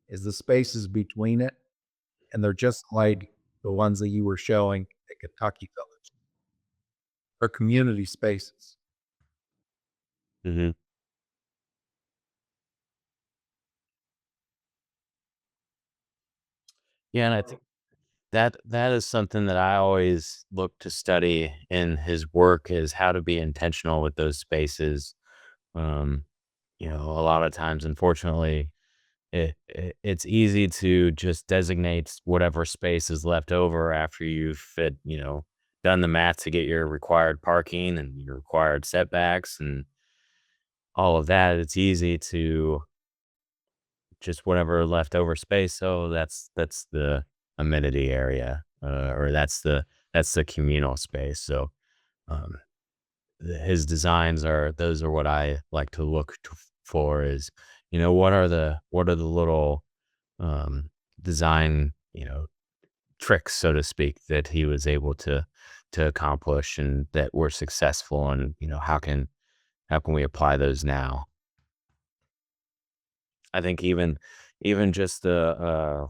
is the spaces between it, and they're just like the ones that you were showing at Kentucky Village. Or community spaces. Mm-hmm. Yeah, and I think that is something that I always look to study in his work is how to be intentional with those spaces. Um, a lot of times, unfortunately, it's easy to just designate whatever space is left over after done the math to get your required parking and your required setbacks and all of that. It's easy to just whatever leftover space. So that's the amenity area, or that's the communal space. So um, his designs those are what I like to look for is what are the little design tricks, so to speak, that he was able to accomplish and that were successful, and how can we apply those now? I think even just the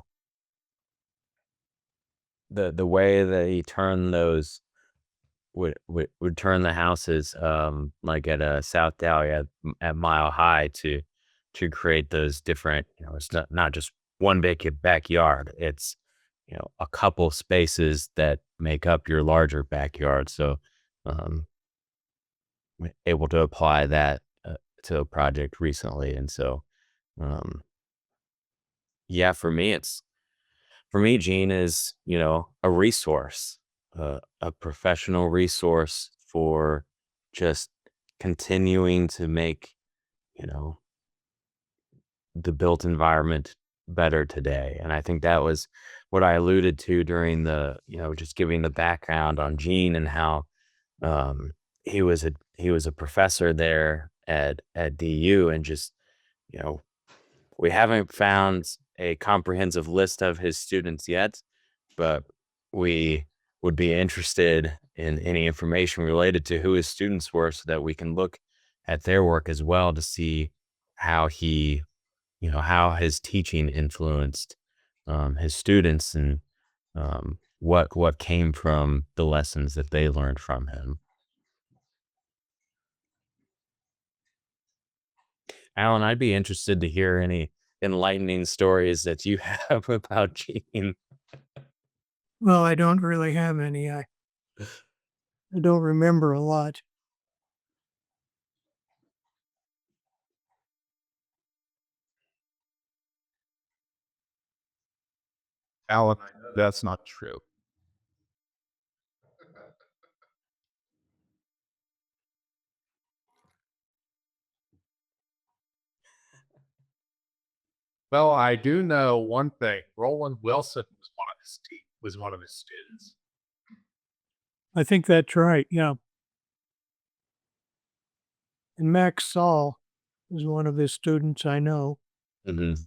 way that he turned those would turn the houses, like at a South Dahlia at Mile High to create those different, it's not just one big backyard. It's, a couple spaces that make up your larger backyard. So, um, able to apply that to a project recently. And so, um, yeah, for me, Gene is, a resource, a professional resource for just continuing to make, you know, the built environment better today. And I think that was what I alluded to during just giving the background on Gene and how um, he was a professor there at DU, and just, you know, we haven't found a comprehensive list of his students yet, but we would be interested in any information related to who his students were so that we can look at their work as well to see how how his teaching influenced his students, and what came from the lessons that they learned from him. Alan, I'd be interested to hear any enlightening stories that you have about Gene. Well, I don't really have any. I don't remember a lot. Alan, that's not true. Well, I do know one thing. Roland Wilson was one of his students. I think that's right. Yeah. And Max Saul is one of his students I know. Mhm.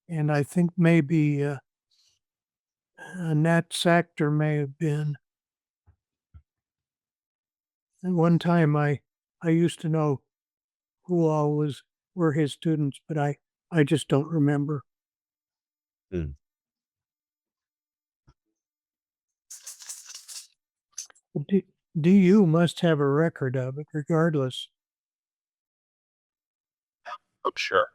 And I think maybe Nat Sachter may have been. At one time I used to know who all were his students, but I just don't remember. Mm. DU must have a record of it, regardless. I'm sure.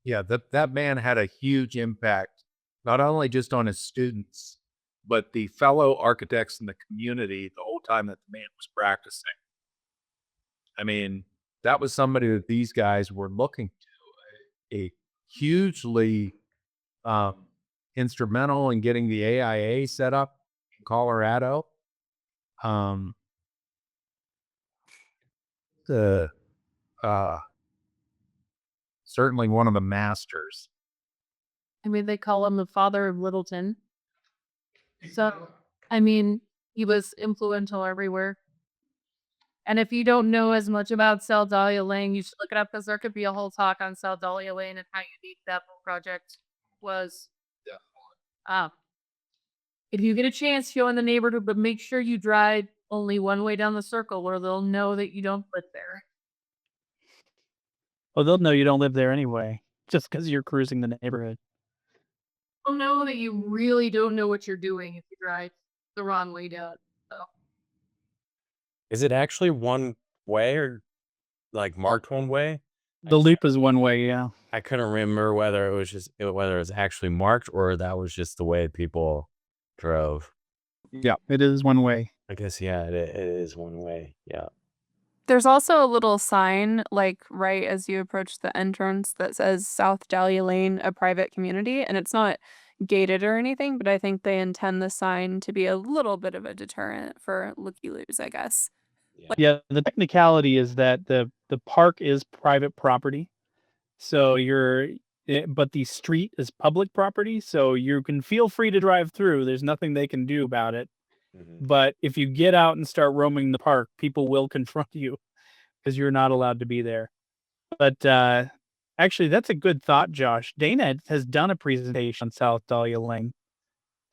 Yeah, that man had a huge impact, not only just on his students, but the fellow architects in the community the whole time that the man was practicing. I mean, that was somebody that these guys were looking to, a hugely instrumental in getting the AIA set up in Colorado. Um, the certainly one of the masters I mean, they call him the father of Littleton. So, I mean, he was influential everywhere. And if you don't know as much about South Dahlia Lane, you should look it up because there could be a whole talk on South Dahlia Lane and how unique that whole project was. If you get a chance, go in the neighborhood, but make sure you drive only one way down the circle where they'll know that you don't live there. Oh, they'll know you don't live there anyway, just because you're cruising the neighborhood. They'll know that you really don't know what you're doing if you drive the wrong way down. So. Is it actually one way or like marked one way? The loop is one way, yeah. I couldn't remember whether it was actually marked or that was just the way people drove. Yeah, it is one way. I guess, yeah, it is one way. Yeah. There's also a little sign, like right as you approach the entrance, that says South Dahlia Lane, a private community. And it's not gated or anything, but I think they intend the sign to be a little bit of a deterrent for looky-loos, I guess. Yeah, the technicality is that the park is private property. So but the street is public property, so you can feel free to drive through. There's nothing they can do about it. But if you get out and start roaming the park, people will confront you because you're not allowed to be there. But actually, that's a good thought, Josh. Dana has done a presentation on South Dahlia Lane.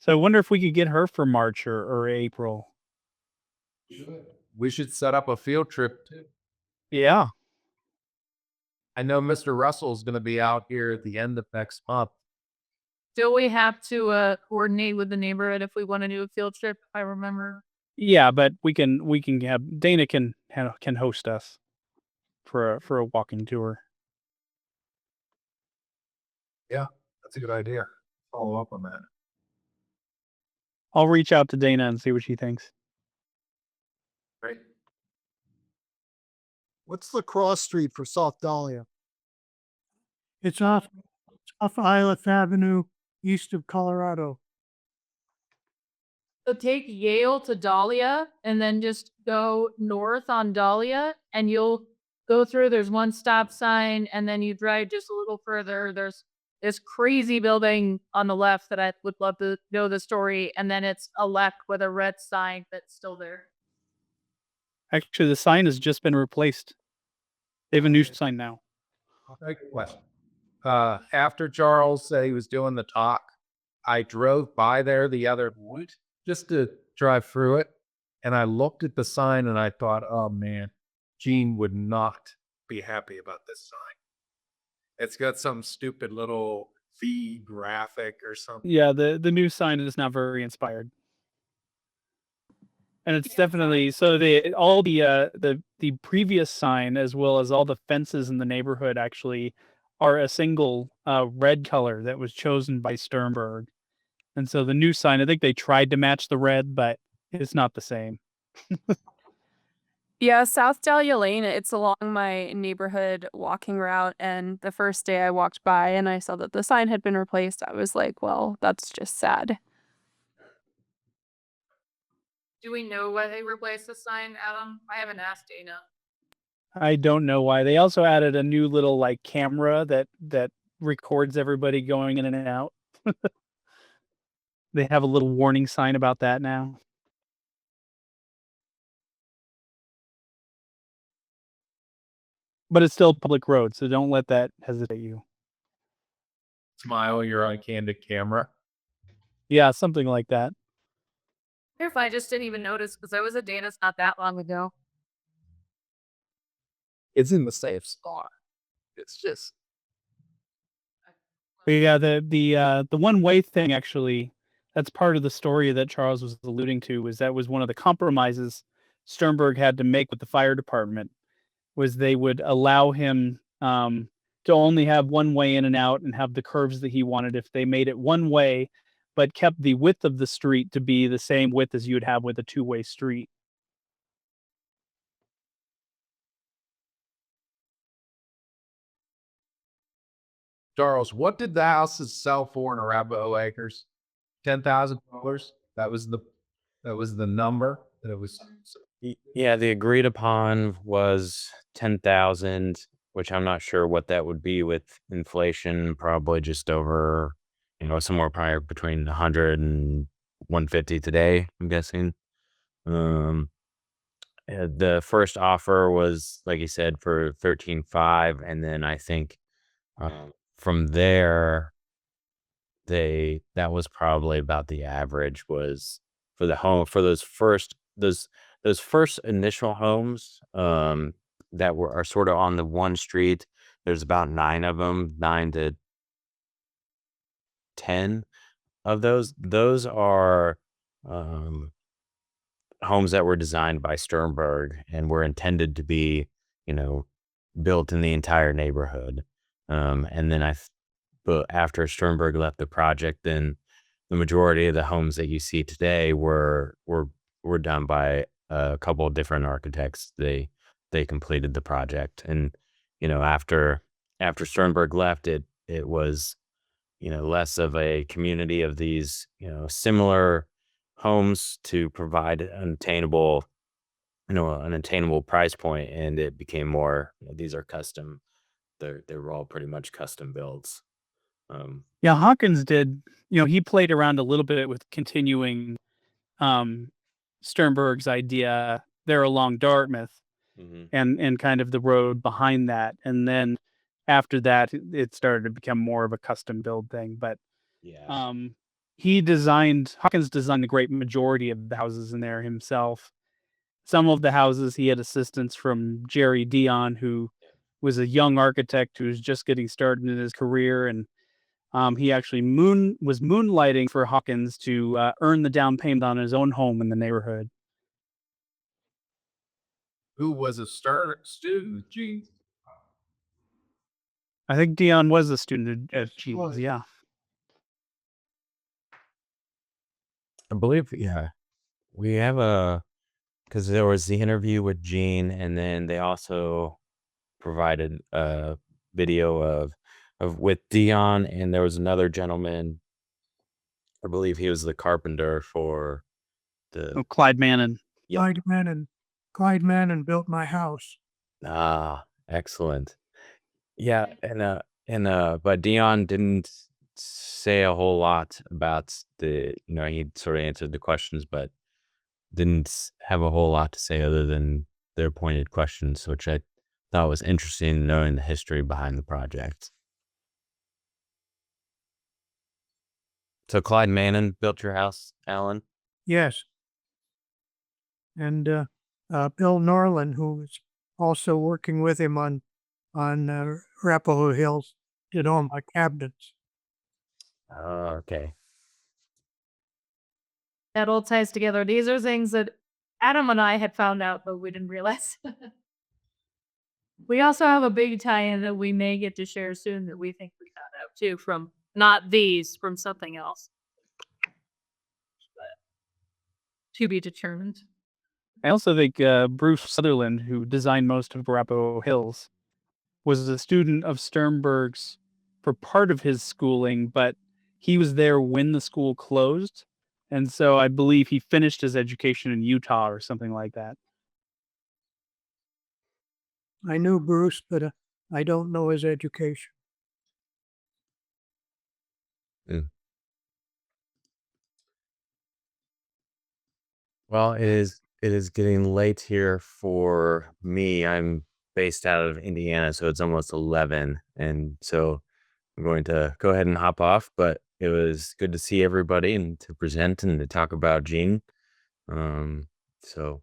So I wonder if we could get her for March or April. We should set up a field trip too. Yeah. I know Mr. Russell's going to be out here at the end of next month. Still, we have to coordinate with the neighborhood if we want to do a field trip, if I remember. Yeah, but we can have Dana can host us for a walking tour. Yeah, that's a good idea. Follow up on that. I'll reach out to Dana and see what she thinks. Great. What's the cross street for South Dahlia? It's off Islet Avenue, east of Colorado. So take Yale to Dahlia and then just go north on Dahlia and you'll go through. There's one stop sign and then you drive just a little further. There's this crazy building on the left that I would love to know the story. And then it's a left with a red sign that's still there. Actually, the sign has just been replaced. They have a new sign now. Good question. After Charles said he was doing the talk, I drove by there the other week just to drive through it. And I looked at the sign and I thought, oh man, Gene would not be happy about this sign. It's got some stupid little V graphic or something. Yeah, the new sign is not very inspired. And it's definitely so the previous sign as well as all the fences in the neighborhood actually are a single red color that was chosen by Sternberg. And so the new sign, I think they tried to match the red, but it's not the same. Yeah, South Dahlia Lane, it's along my neighborhood walking route. And the first day I walked by and I saw that the sign had been replaced, I was like, well, that's just sad. Do we know why they replaced the sign, Adam? I haven't asked Dana. I don't know why. They also added a new little like camera that records everybody going in and out. They have a little warning sign about that now. But it's still a public road, so don't let that hesitate you. Smile, you're on candid camera. Yeah, something like that. If I just didn't even notice because I was at Dana's not that long ago. It's in the safe spot. It's just But yeah, the one way thing actually, that's part of the story that Charles was alluding to, was that was one of the compromises Sternberg had to make with the fire department, was they would allow him to only have one way in and out and have the curves that he wanted if they made it one way, but kept the width of the street to be the same width as you would have with a two-way street. Charles, what did the houses sell for in Arapahoe Acres? $10,000. That was the number that it was. Yeah, the agreed upon was 10,000, which I'm not sure what that would be with inflation, probably just over somewhere probably between 100 and 150 today, I'm guessing. The first offer was, like you said, for 13.5, and then I think from there that was probably about the average was for the home for those first initial homes that are sort of on the one street. There's about 9 of them, 9 to 10 of those. Those are um homes that were designed by Sternberg and were intended to be, you know, built in the entire neighborhood. And then but after Sternberg left the project, then the majority of the homes that you see today were done by a couple of different architects. They completed the project, and after Sternberg left, it was less of a community of these similar homes to provide an attainable price point, and it became more, these are custom. They were all pretty much custom builds. Yeah, Hawkins did. He played around a little bit with continuing um, Sternberg's idea there along Dartmouth Mhm. and kind of the road behind that, and then after that, it started to become more of a custom build thing. But Yeah. Hawkins designed a great majority of the houses in there himself. Some of the houses he had assistance from Jerry Dion, who was a young architect who was just getting started in his career, and he actually was moonlighting for Hawkins to earn the down payment on his own home in the neighborhood. Who was a student? Gee. I think Dion was a student at Yes, he Gene's, was. yeah. I believe, yeah. We have because there was the interview with Gene, and then they also provided a video of with Dion, and there was another gentleman. I believe he was the carpenter for the Oh, Clyde Mannon. Yep. Clyde Mannon built my house. Excellent. Yeah, but Dion didn't say a whole lot about he sort of answered the questions, but didn't have a whole lot to say other than their pointed questions, which I thought was interesting, knowing the history behind the project. So Clyde Mannon built your house, Alan? Yes. And Bill Norland, who was also working with him on Arapahoe Hills, did all my cabinets. Oh, okay. That all ties together. These are things that Adam and I had found out, but we didn't realize. We also have a big tie-in that we may get to share soon that we think we found out too from not these, from something else. But to be determined. I also think Bruce Sutherland, who designed most of Arapahoe Hills, was a student of Sternberg's for part of his schooling, but he was there when the school closed. And so I believe he finished his education in Utah or something like that. I knew Bruce, but I don't know his education. Well, it is getting late here for me. I'm based out of Indiana, so it's almost 11, and so I'm going to go ahead and hop off. But it was good to see everybody and to present and to talk about Gene. So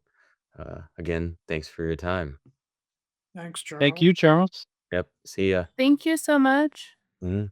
again, thanks for your time. Thanks, Charles. Thank you, Charles. Yep. See ya. Thank you so much. Mhm.